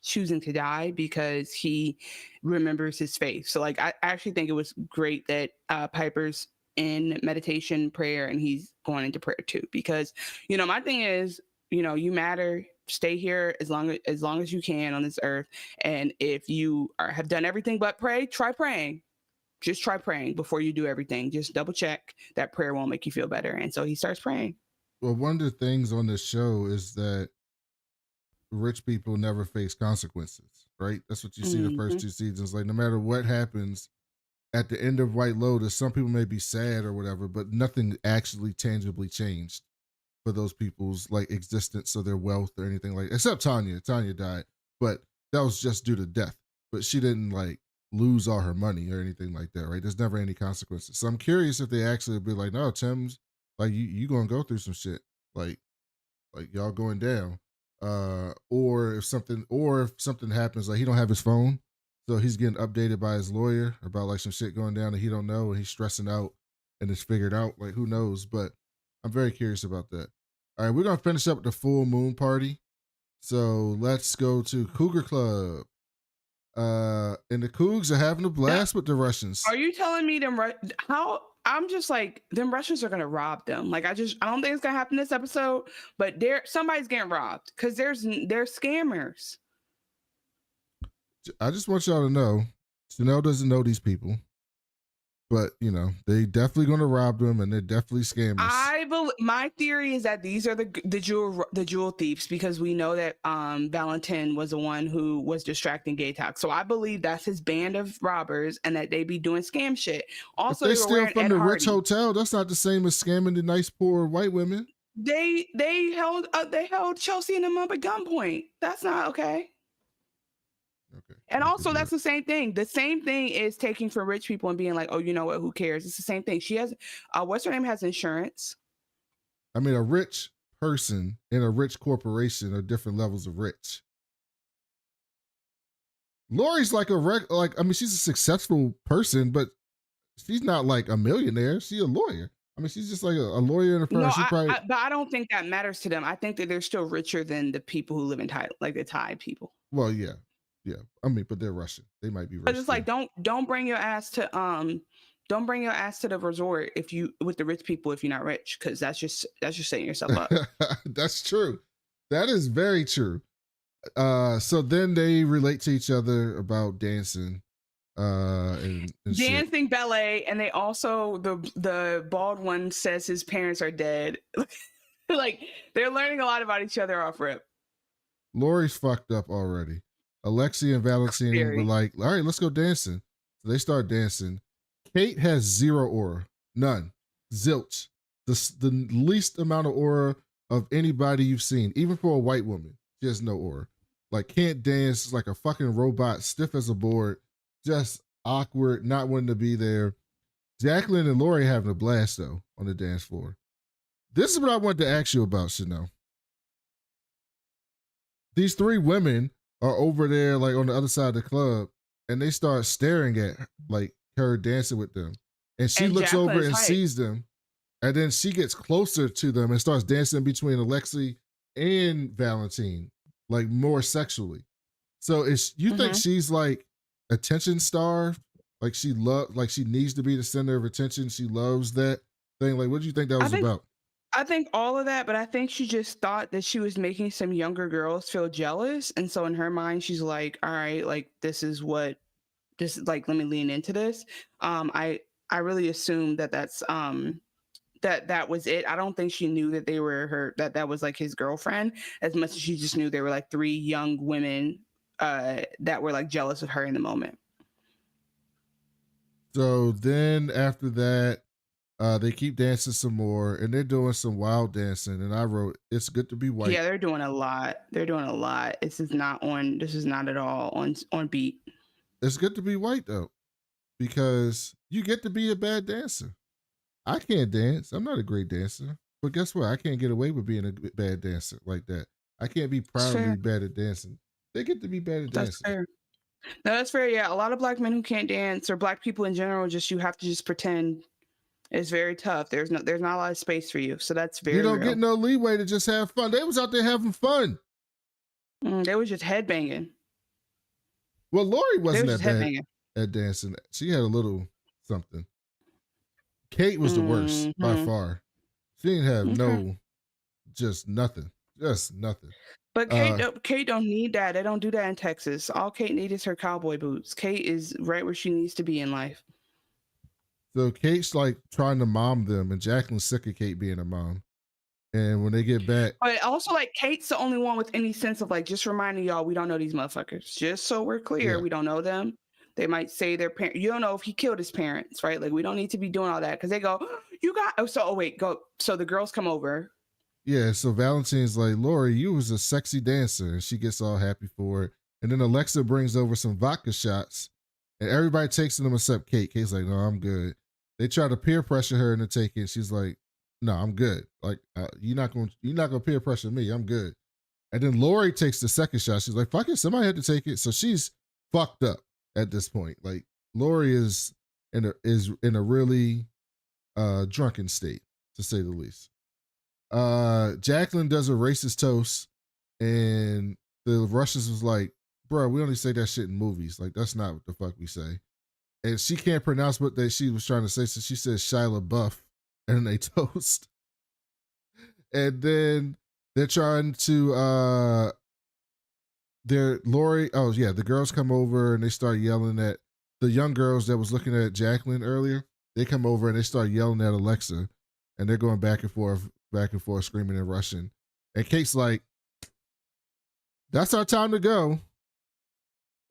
choosing to die, because he remembers his faith. So like I actually think it was great that Piper's in meditation, prayer, and he's going into prayer too, because my thing is, you matter. Stay here as long as you can on this earth, and if you have done everything but pray, try praying. Just try praying before you do everything. Just double check that prayer won't make you feel better. And so he starts praying. Well, one of the things on this show is that rich people never face consequences, right? That's what you see the first two seasons. Like, no matter what happens at the end of White Lotus, some people may be sad or whatever, but nothing actually tangibly changed for those people's like existence or their wealth or anything like, except Tanya. Tanya died, but that was just due to death. But she didn't like lose all her money or anything like that, right? There's never any consequences. So I'm curious if they actually be like, no, Tim's like, you gonna go through some shit, like y'all going down. Or if something happens, like he don't have his phone, so he's getting updated by his lawyer about like some shit going down that he don't know, and he's stressing out and it's figured out. Like, who knows? But I'm very curious about that. All right, we're gonna finish up the full moon party. So let's go to Cougar Club. And the Cougs are having a blast with the Russians. Are you telling me how? I'm just like, them Russians are gonna rob them. Like, I don't think it's gonna happen this episode, but somebody's getting robbed because they're scammers. I just want y'all to know, Chanel doesn't know these people, but they definitely gonna rob them, and they're definitely scammers. My theory is that these are the jewel thieves, because we know that Valentin was the one who was distracting Gaytok. So I believe that's his band of robbers, and that they be doing scam shit. Also, if they steal from the rich hotel, that's not the same as scamming the nice poor white women. They held Chelsea and them up at gunpoint. That's not okay. Okay. And also, that's the same thing. The same thing is taking from rich people and being like, oh, you know what? Who cares? It's the same thing. She has, what's her name, has insurance. I mean, a rich person and a rich corporation are different levels of rich. Lori's like she's a successful person, but she's not like a millionaire. She's a lawyer. I mean, she's just like a lawyer in a firm. No, but I don't think that matters to them. I think that they're still richer than the people who live in Thailand, like the Thai people. Well, yeah. I mean, but they're Russian. They might be rich. But it's like, don't bring your ass to the resort with the rich people if you're not rich, because that's just setting yourself up. That's true. That is very true. So then they relate to each other about dancing, and dancing ballet, and they also the bald one says his parents are dead. Like, they're learning a lot about each other off rip. Lori's fucked up already. Alexi and Valentine were like, all right, let's go dancing. So they start dancing. Kate has zero aura. None. Zilch. The least amount of aura of anybody you've seen, even for a white woman. She has no aura. Like, can't dance, like a fucking robot, stiff as a board, just awkward, not wanting to be there. Jacqueline and Lori having a blast, though, on the dance floor. This is what I wanted to ask you about, Chanel. These three women are over there, like on the other side of the club, and they start staring at like her dancing with them. And she looks Jacqueline over and sees them, and then she gets closer to them and starts dancing between Alexi and Valentine, like more sexually. So you think she's like attention starved? Like she needs to be the center of attention. She loves that thing. Like, what do you think that was about? I think all of that, but I think she just thought that she was making some younger girls feel jealous. And so in her mind, she's like, all right, like, this is like, let me lean into this. I I really assumed that that was it. I don't think she knew that they were that was like his girlfriend, as much as she just knew they were like three young women that were like jealous of her in the moment. So then after that, they keep dancing some more, and they're doing some wild dancing. And I wrote, "It's good to be white." Yeah, they're doing a lot. They're doing a lot. This is not at all on beat. It's good to be white though, because you get to be a bad dancer. I can't dance. I'm not a great dancer, but guess what? I can't get away with being a bad dancer like that. I can't be proudly bad at dancing. They get to be bad at That's dancing. fair. No, that's fair. Yeah, a lot of black men who can't dance, or black people in general, you have to just pretend. It's very tough. There's not a lot of space for you. So that's very. You don't real. get no leeway to just have fun. They was out there having fun. They was just headbanging. Well, Lori wasn't that bad headbanging. at dancing. She had a little something. Kate was the worst by far. She didn't have just nothing. But Kate don't need that. They don't do that in Texas. All Kate needs is her cowboy boots. Kate is right where she needs to be in life. So Kate's like trying to mom them, and Jacqueline's sick of Kate being a mom. And when they get back, but also like Kate's the only one with any sense of like just reminding y'all we don't know these motherfuckers. Just so we're clear, we don't know them. They might say their parent. You don't know if he killed his parents, right? Like we don't need to be doing all that because they go, you got. Go. So the girls come over. Yeah. So Valentine's like, Lori, you was a sexy dancer, and she gets all happy for it. And then Alexa brings over some vodka shots, and everybody takes them except Kate. Kate's like, no, I'm good. They try to peer pressure her into taking it. She's like, no, I'm good. Like you're not gonna peer pressure me. I'm good. And then Lori takes the second shot. She's like, fuck it, somebody had to take it. So she's fucked up at this point. Like Lori is in a really drunken state, to say the least. Jacqueline does a racist toast, and the Russians was like, bro, we only say that shit in movies. Like that's not what the fuck we say. And she can't pronounce what she was trying to say, so she says Shia LaBeouf, and then they toast. And then they're trying to the girls come over and they start yelling at the young girls that was looking at Jacqueline earlier. They come over and they start yelling at Alexa, and they're going back and forth, screaming in Russian. And Kate's like, that's our time to go.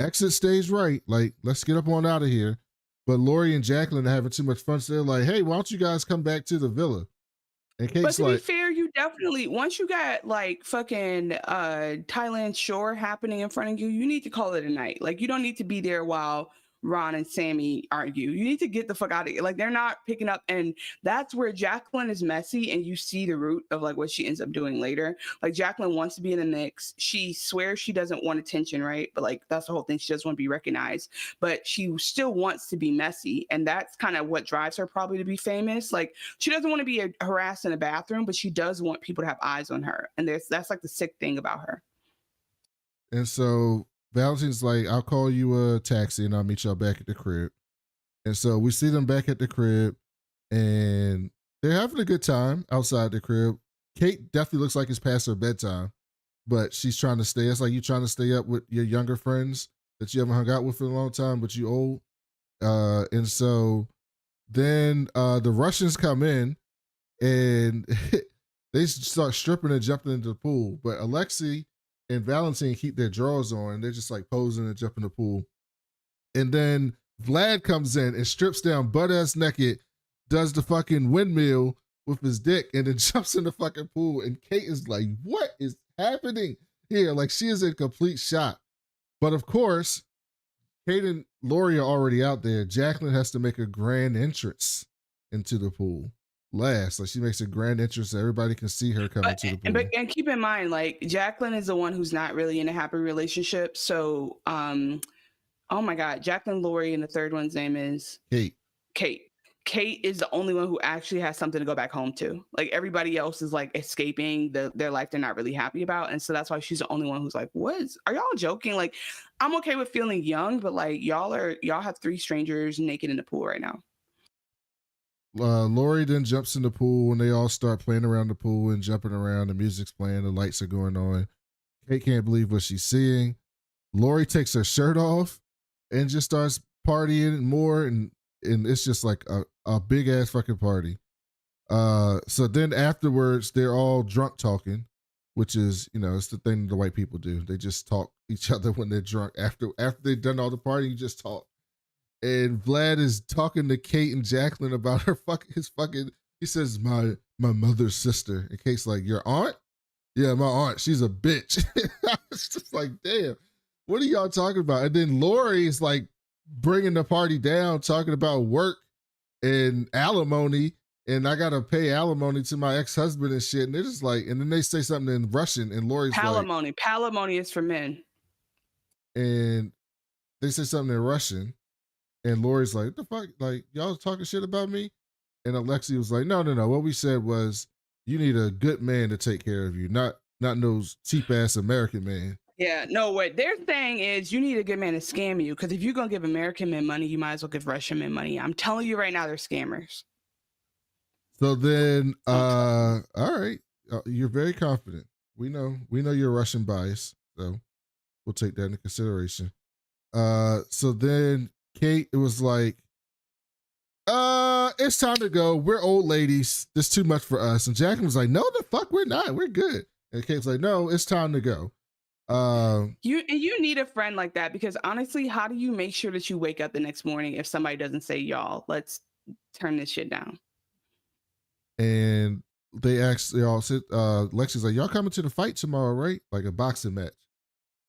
Exit stage right. Like, let's get up on out of here. But Lori and Jacqueline are having too much fun. So they're like, hey, why don't you guys come back to the villa? And Kate's but to be fair, you definitely, once you got like fucking Thailand shore happening in front of you, you need to call it a night. Like you don't need to be there while Ron and Sammy argue. You need to get the fuck out of here. Like they're not picking up, and that's where Jacqueline is messy, and you see the root of like what she ends up doing later. Like Jacqueline wants to be in the mix. She swears she doesn't want attention, right? But like that's the whole thing. She doesn't want to be recognized, but she still wants to be messy, and that's kind of what drives her probably to be famous. Like she doesn't want to be harassed in a bathroom, but she does want people to have eyes on her, and that's like the sick thing about her. And so Valentine's like, I'll call you a taxi and I'll meet y'all back at the crib. And so we see them back at the crib and they're having a good time outside the crib. Kate definitely looks like it's past her bedtime, but she's trying to stay. It's like you trying to stay up with your younger friends that you haven't hung out with for a long time, but you old. And so then the Russians come in and they start stripping and jumping into the pool. But Alexei and Valentine keep their drawers on. They're just like posing and jumping in the pool. And then Vlad comes in and strips down butt-ass naked, does the fucking windmill with his dick, and then jumps in the fucking pool. And Kate is like, what is happening here? Like she is in complete shock. But of course, Kate and Lori are already out there. Jacqueline has to make a grand entrance into the pool. Like she makes a grand entrance so everybody can see her coming to the pool. And keep in mind, like Jacqueline is the one who's not really in a happy relationship. So, oh my God, Jacqueline, Lori, and the third one's name is Kate. Kate is the only one who actually has something to go back home to. Like everybody else is like escaping their life they're not really happy about. And so that's why she's the only one who's like, are y'all joking? Like, I'm okay with feeling young, but like y'all have three strangers naked in the pool right now. Lori then jumps in the pool and they all start playing around the pool and jumping around. The music's playing, the lights are going on. Kate can't believe what she's seeing. Lori takes her shirt off and just starts partying more, and it's just like a big ass fucking party. So then afterwards, they're all drunk talking, which is, it's the thing the white people do. They just talk each other when they're drunk. After they've done all the partying, you just talk. And Vlad is talking to Kate and Jacqueline about he says, my mother's sister. And Kate's like, your aunt? Yeah, my aunt. She's a bitch. It's just like, damn, what are y'all talking about? And then Lori is like bringing the party down, talking about work and alimony. And I gotta pay alimony to my ex-husband and shit. And they're just like, and then they say something in Russian, and Lori's palimony. like, palimony is for men. And they say something in Russian, and Lori's like, what the fuck? Like, y'all talking shit about me? And Alexi was like, no. What we said was, you need a good man to take care of you, not those cheap ass American man. Yeah, no, what they're saying is you need a good man to scam you, because if you're gonna give American men money, you might as well give Russian men money. I'm telling you right now, they're scammers. So then, all right, you're very confident. We know you're Russian bias, so we'll take that into consideration. So then Kate, it was like, it's time to go. We're old ladies. This is too much for us. And Jacqueline was like, no, the fuck, we're not. We're good. And Kate's like, no, it's time to go. You need a friend like that, because honestly, how do you make sure that you wake up the next morning if somebody doesn't say, y'all, let's turn this shit down? And they all said, Lexi's like, y'all coming to the fight tomorrow, right? Like a boxing match.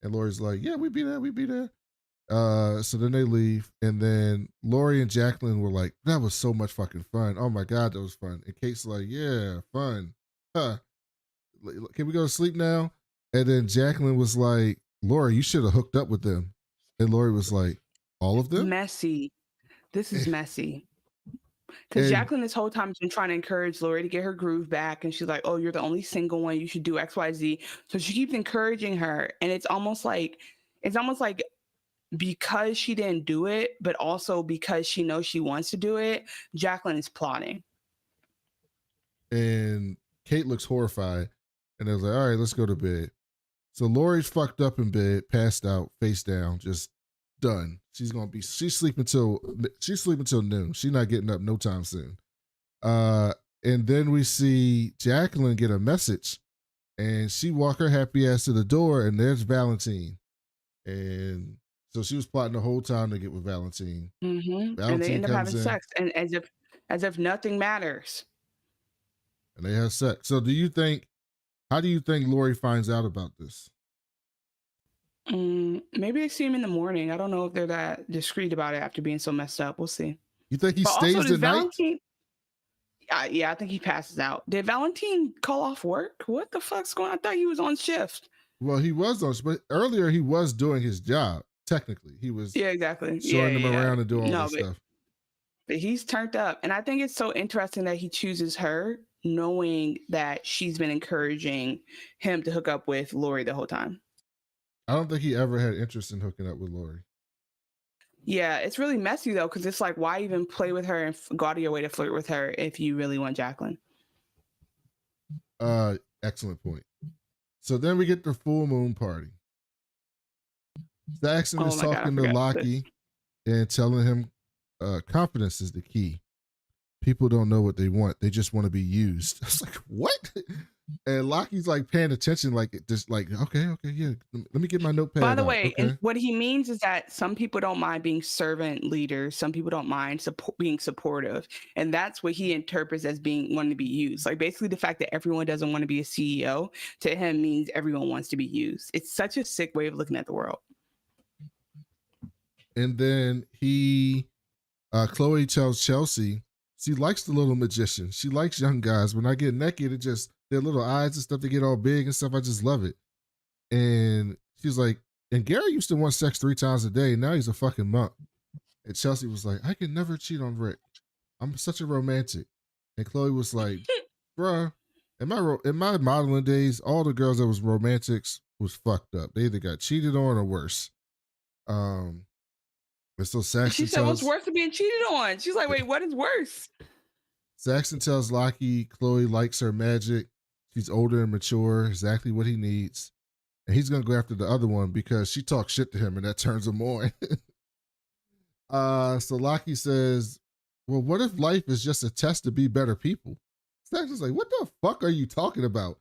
And Lori's like, yeah, we be there. So then they leave, and then Lori and Jacqueline were like, that was so much fucking fun. Oh my God, that was fun. And Kate's like, yeah, fun. Huh. Can we go to sleep now? And then Jacqueline was like, Lori, you should have hooked up with them. And Lori was like, all of them? Messy. This is messy. Because Jacqueline this whole time has been trying to encourage Lori to get her groove back. And she's like, oh, you're the only single one. You should do X, Y, Z. So she keeps encouraging her. And it's almost like because she didn't do it, but also because she knows she wants to do it, Jacqueline is plotting. And Kate looks horrified. And they was like, all right, let's go to bed. So Lori's fucked up in bed, passed out, face down, just done. She's sleeping till noon. She's not getting up no time soon. And then we see Jacqueline get a message, and she walk her happy ass to the door, and there's Valentine. And so she was plotting the whole time to get with Valentine. Mm-hmm. And they end up having sex, and as if nothing matters. And they have sex. So how do you think Lori finds out about this? Maybe they see him in the morning. I don't know if they're that discreet about it after being so messed up. We'll see. You think he stays the night? Yeah, I think he passes out. Did Valentine call off work? What the fuck's going on? I thought he was on shift. Well, he was on, but earlier he was doing his job. Technically, he was. Yeah, exactly. Showing them around and doing all this stuff. But he's turned up, and I think it's so interesting that he chooses her, knowing that she's been encouraging him to hook up with Lori the whole time. I don't think he ever had interest in hooking up with Lori. Yeah, it's really messy though, because it's like, why even play with her and go out of your way to flirt with her if you really want Jacqueline? Excellent point. So then we get the full moon party. Saxon is talking to Lockie and telling him confidence is the key. People don't know what they want. They just want to be used. I was like, what? And Lockie's like paying attention, like just like, okay, yeah. Let me get my notepad. By the way, okay. And what he means is that some people don't mind being servant leaders. Some people don't mind being supportive. And that's what he interprets as being wanting to be used. Like basically the fact that everyone doesn't want to be a CEO to him means everyone wants to be used. It's such a sick way of looking at the world. And then Chloe tells Chelsea she likes the little magician. She likes young guys. When I get naked, their little eyes and stuff, they get all big and stuff. I just love it. And she's like, and Gary used to want sex 3 times a day. Now he's a fucking monk. And Chelsea was like, I can never cheat on Rick. I'm such a romantic. And Chloe was like, bruh, in my modeling days, all the girls that was romantics was fucked up. They either got cheated on or worse. And so Saxon said, what's worse than being cheated on? She's like, wait, what is worse? Saxon tells Lockie Chloe likes her magic. She's older and mature, exactly what he needs. And he's going to go after the other one because she talks shit to him and that turns him on. So Lockie says, well, what if life is just a test to be better people? Saxon's like, what the fuck are you talking about?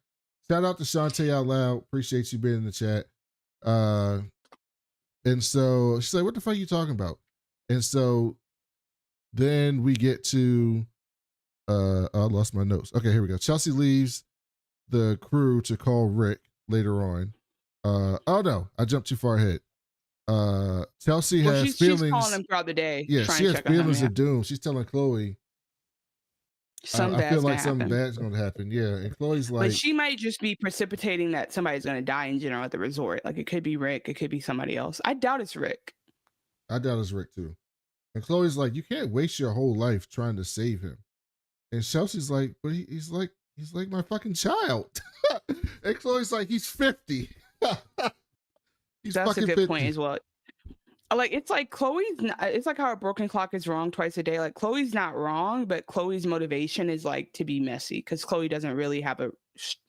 Shout out to Shantae out loud. Appreciate you being in the chat. And so she's like, what the fuck are you talking about? And so then we get to, I lost my notes. Okay, here we go. Chelsea leaves the crew to call Rick later on. Oh no, I jumped too far ahead. Chelsea has feelings. She's calling him throughout the day. Yeah, she has feelings of doom. She's telling Chloe, I feel like something bad's going to happen. Yeah, and Chloe's like, but she might just be precipitating that somebody's going to die in general at the resort. Like it could be Rick, it could be somebody else. I doubt it's Rick. I doubt it's Rick too. And Chloe's like, you can't waste your whole life trying to save him. And Chelsea's like, but he's like my fucking child. And Chloe's like, he's 50. That's a good point as well. Like it's like Chloe's not, it's like how a broken clock is wrong twice a day. Like Chloe's not wrong, but Chloe's motivation is like to be messy because Chloe doesn't really have a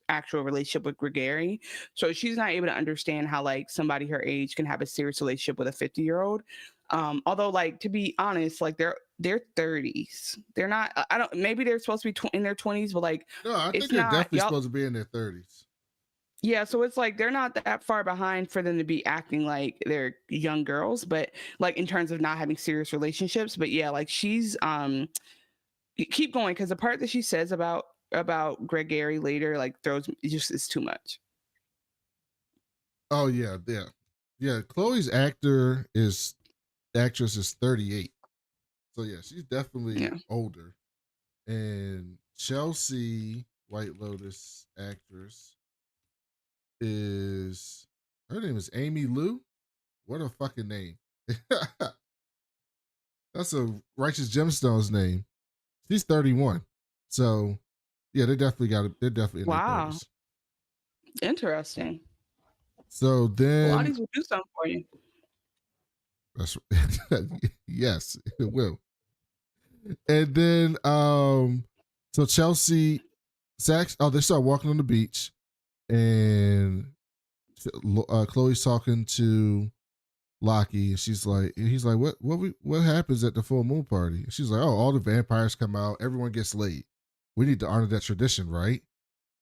actual relationship with Gregory, so she's not able to understand how like somebody her age can have a serious relationship with a 50-year-old. Although, like, to be honest, like they're 30s. They're not. I don't. Maybe they're supposed to be in their 20s, but like, no, I think they're definitely supposed to be in their 30s. Yeah, so it's like they're not that far behind for them to be acting like they're young girls, but like in terms of not having serious relationships. But yeah, like she's keep going because the part that she says about Gregory later like throws it's too much. Oh yeah. Chloe's actress is 38, so yeah, she's definitely older. And Chelsea, White Lotus actress, her name is Amy Lou. What a fucking name. That's a Righteous Gemstones name. She's 31. So yeah, they're definitely in their 30s. Interesting. So then Pilates will do something for you. That's yes, it will. And then so Chelsea they start walking on the beach. And Chloe's talking to Lockie, and he's like, what happens at the full moon party? And she's like, oh, all the vampires come out, everyone gets laid. We need to honor that tradition, right?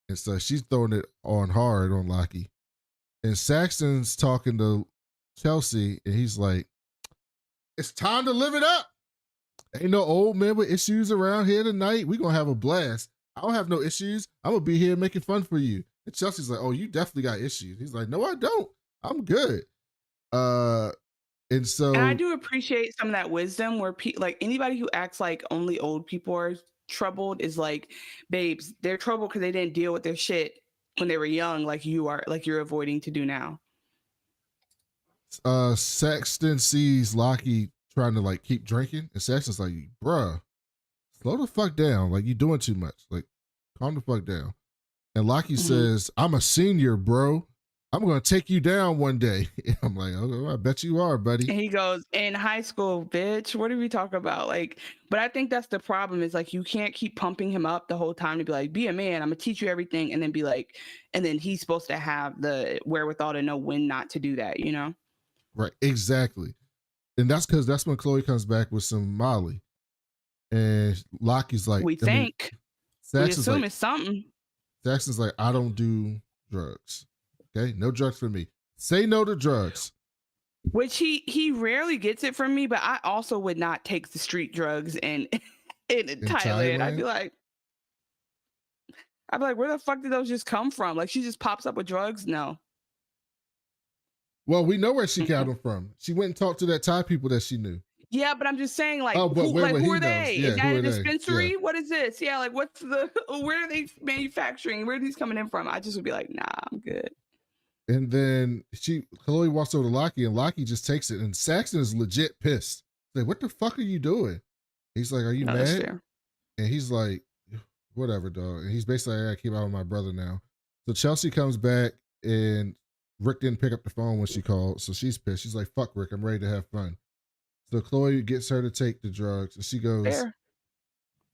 And so she's throwing it on hard on Lockie. And Saxon's talking to Chelsea, and he's like, it's time to live it up. Ain't no old men with issues around here tonight. We're gonna have a blast. I don't have no issues. I'm gonna be here making fun for you. And Chelsea's like, oh, you definitely got issues. He's like, no, I don't. I'm good. And I do appreciate some of that wisdom where like anybody who acts like only old people are troubled is like, babes, they're troubled because they didn't deal with their shit when they were young, like you're avoiding to do now. Saxton sees Lockie trying to like keep drinking, and Saxton's like, bruh, slow the fuck down. Like, you're doing too much. Like, calm the fuck down. And Lockie says, I'm a senior, bro. I'm going to take you down one day. I'm like, oh, I bet you are, buddy. And he goes, in high school, bitch, what are we talking about? Like, but I think that's the problem is like, you can't keep pumping him up the whole time to be like, be a man, I'm going to teach you everything. And then be like, and then he's supposed to have the wherewithal to know when not to do that, you know? Right, exactly. And that's when Chloe comes back with some Molly. And Lockie's like, we assume it's something. Saxon's like, I don't do drugs. Okay, no drugs for me. Say no to drugs. Which he rarely gets it from me, but I also would not take the street drugs in Thailand. I'd be like, where the fuck did those just come from? Like she just pops up with drugs? No. Well, we know where she got them from. She went and talked to that Thai people that she knew. Yeah, but I'm just saying, like, who are they? Yeah, is that a dispensary? Yeah. What is this? Yeah, like, where are they manufacturing? Where are these coming in from? I just would be like, nah, I'm good. And then Chloe walks over to Lockie, and Lockie just takes it, and Saxon is legit pissed. Like, what the fuck are you doing? He's like, are you mad? And he's like, whatever, dog. And he's basically like, I gotta keep out with my brother now. So Chelsea comes back, and Rick didn't pick up the phone when she called, so she's pissed. She's like, fuck Rick, I'm ready to have fun. So Chloe gets her to take the drugs, and she goes,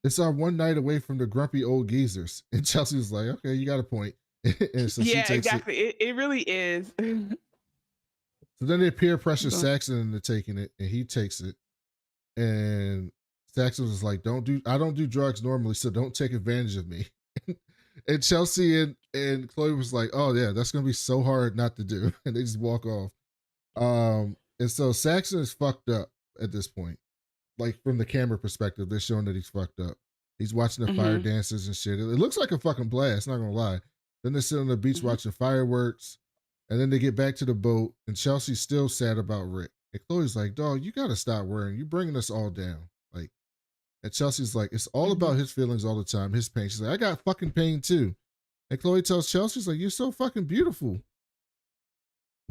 it's our one night away from the grumpy old geezers. And Chelsea's like, okay, you got a point. And so yeah, exactly. It really is. So then they peer pressure Saxon into taking it, and he takes it. And Saxon was like, I don't do drugs normally, so don't take advantage of me. And Chelsea and Chloe was like, oh yeah, that's gonna be so hard not to do. And they just walk off. And so Saxon is fucked up at this point. Like from the camera perspective, they're showing that he's fucked up. He's watching the fire dancers and shit. It looks like a fucking blast, not gonna lie. Then they sit on the beach watching fireworks. And then they get back to the boat, and Chelsea's still sad about Rick. And Chloe's like, dog, you gotta stop worrying. You're bringing us all down. Like, and Chelsea's like, it's all about his feelings all the time, his pain. She's like, I got fucking pain too. And Chloe tells Chelsea, she's like, you're so fucking beautiful.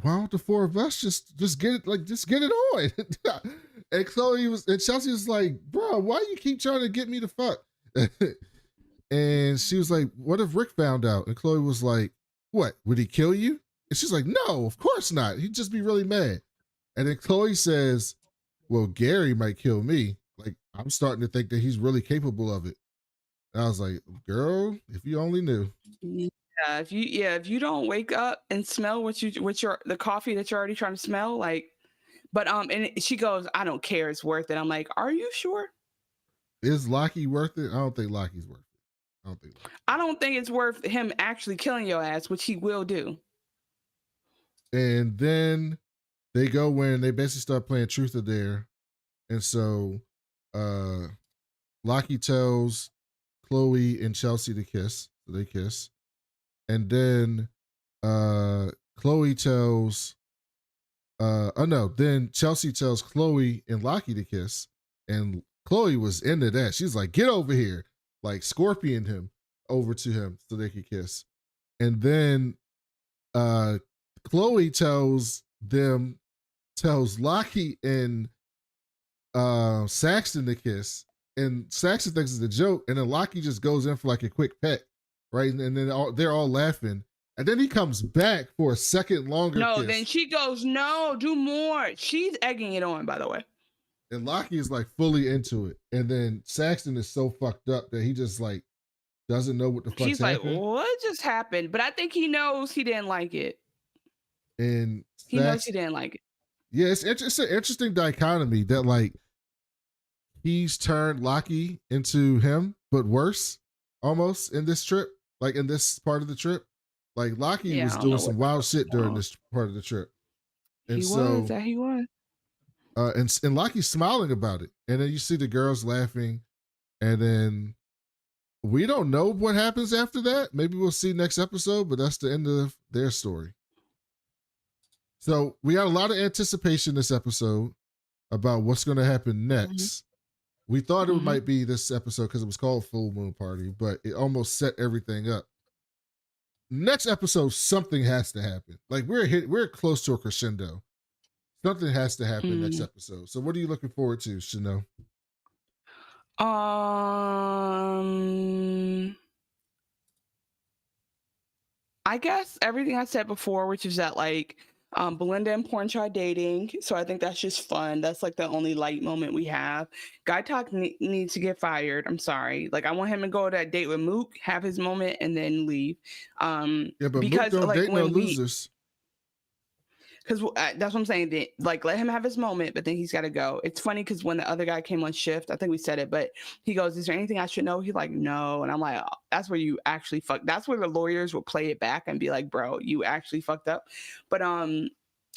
Why don't the four of us just get it on? And Chelsea was like, bro, why you keep trying to get me to fuck? And she was like, what if Rick found out? And Chloe was like, what, would he kill you? And she's like, no, of course not. He'd just be really mad. And then Chloe says, well, Gary might kill me. Like, I'm starting to think that he's really capable of it. And I was like, girl, if you only knew. Yeah, if you don't wake up and smell the coffee that you're already trying to smell, like, but and she goes, I don't care, it's worth it. I'm like, are you sure? Is Lockie worth it? I don't think Lockie's worth it. I don't think it's worth him actually killing your ass, which he will do. And then they go in, they basically start playing Truth or Dare. And so Lockie tells Chloe and Chelsea to kiss. So they kiss. And then Chloe tells then Chelsea tells Chloe and Lockie to kiss. And Chloe was into that. She's like, get over here. Like scorpion him over to him so they could kiss. And then Chloe tells Lockie and Saxton to kiss, and Saxton thinks it's a joke, and then Lockie just goes in for like a quick peck, right? And then they're all laughing, and then he comes back for a second longer kiss. Then she goes, no, do more. She's egging it on, by the way. And Lockie is like fully into it, and then Saxton is so fucked up that he just like doesn't know what the fuck's She's happened. Like, what just happened? But I think he knows he didn't like it. And he knows he didn't like it. Yeah, it's an interesting dichotomy that like he's turned Lockie into him, but worse almost in this trip, like in this part of the trip. Like Lockie was doing some wild shit during this part of the trip. And he was. And Lockie's smiling about it. And then you see the girls laughing, and then we don't know what happens after that. Maybe we'll see next episode, but that's the end of their story. So we got a lot of anticipation this episode about what's going to happen next. We thought it might be this episode because it was called Full Moon Party, but it almost set everything up. Next episode, something has to happen. Like we're close to a crescendo. Something has to happen next episode. So what are you looking forward to, Chanel? I guess everything I said before, which is that like Belinda and Porn tried dating, so I think that's just fun. That's like the only light moment we have. Guy Talk needs to get fired. I'm sorry. Like I want him to go to that date with Mook, have his moment, and then leave. Yeah, but because Mook don't like date no losers. Because that's what I'm saying. Like, let him have his moment, but then he's got to go. It's funny because when the other guy came on shift, I think we said it, but he goes, is there anything I should know? He's like, no. And I'm like, oh, that's where you actually that's where the lawyers will play it back and be like, bro, you actually fucked up. But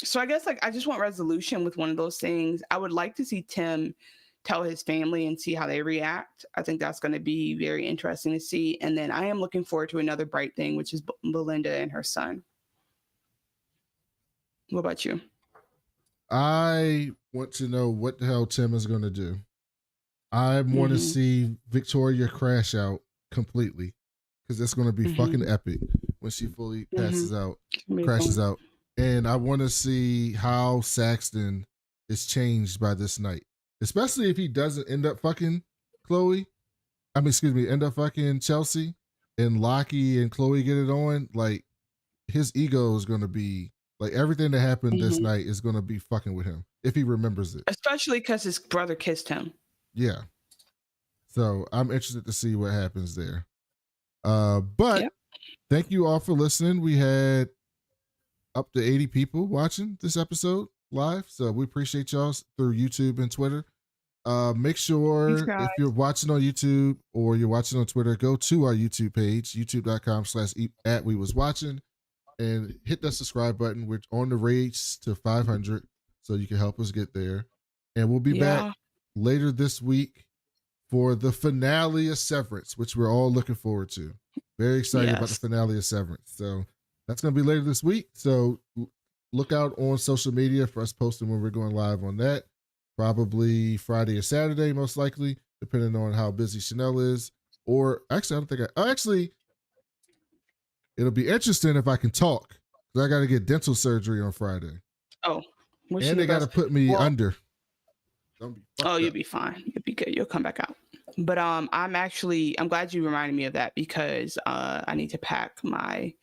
so I guess like I just want resolution with one of those things. I would like to see Tim tell his family and see how they react. I think that's going to be very interesting to see. And then I am looking forward to another bright thing, which is Belinda and her son. What about you? I want to know what the hell Tim is going to do. I want to see Victoria crash out completely because it's going to be fucking epic when she fully crashes out. And I want to see how Saxton is changed by this night, especially if he doesn't end up fucking end up fucking Chelsea and Lockie and Chloe get it on. Like his ego is going to be like everything that happened this night is going to be fucking with him if he remembers it. Especially because his brother kissed him. Yeah. So I'm interested to see what happens there. But thank you all for listening. We had up to 80 people watching this episode live. So we appreciate y'all through YouTube and Twitter. Make sure Thanks, guys. if you're watching on YouTube or you're watching on Twitter, go to our YouTube page, youtube.com/@wewaswatching, and hit that subscribe button. We're on the race to 500, so you can help us get there. And we'll be back later this week for the finale of Severance, which we're all looking forward to. Very excited about the finale of Severance. So that's going to be later this week. So look out on social media for us posting when we're going live on that. Probably Friday or Saturday, most likely, depending on how busy Chanel is. Or actually, I don't think actually, it'll be interesting if I can talk, because I got to get dental surgery on Friday. Oh, and they got to put me under. You'll be fine. You'll be good. You'll come back out. But I'm glad you reminded me of that, because I need to pack my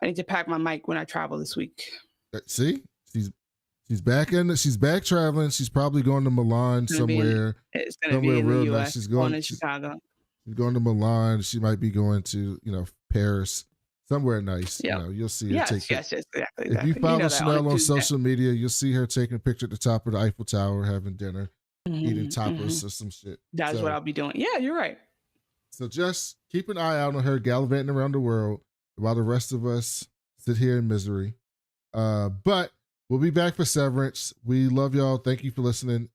mic when I travel this week. See, she's back traveling. She's probably going to Milan somewhere. It's gonna be in the US. She's going to Chicago. She's going to Milan. She might be going to Paris, somewhere nice. Yeah. You'll see her exactly. If you follow Chanel on social media, you'll see her taking a picture at the top of the Eiffel Tower, having dinner, eating tapas or some shit. That's what I'll be doing. Yeah, you're right. So just keep an eye out on her gallivanting around the world while the rest of us sit here in misery. But we'll be back for Severance. We love y'all. Thank you for listening.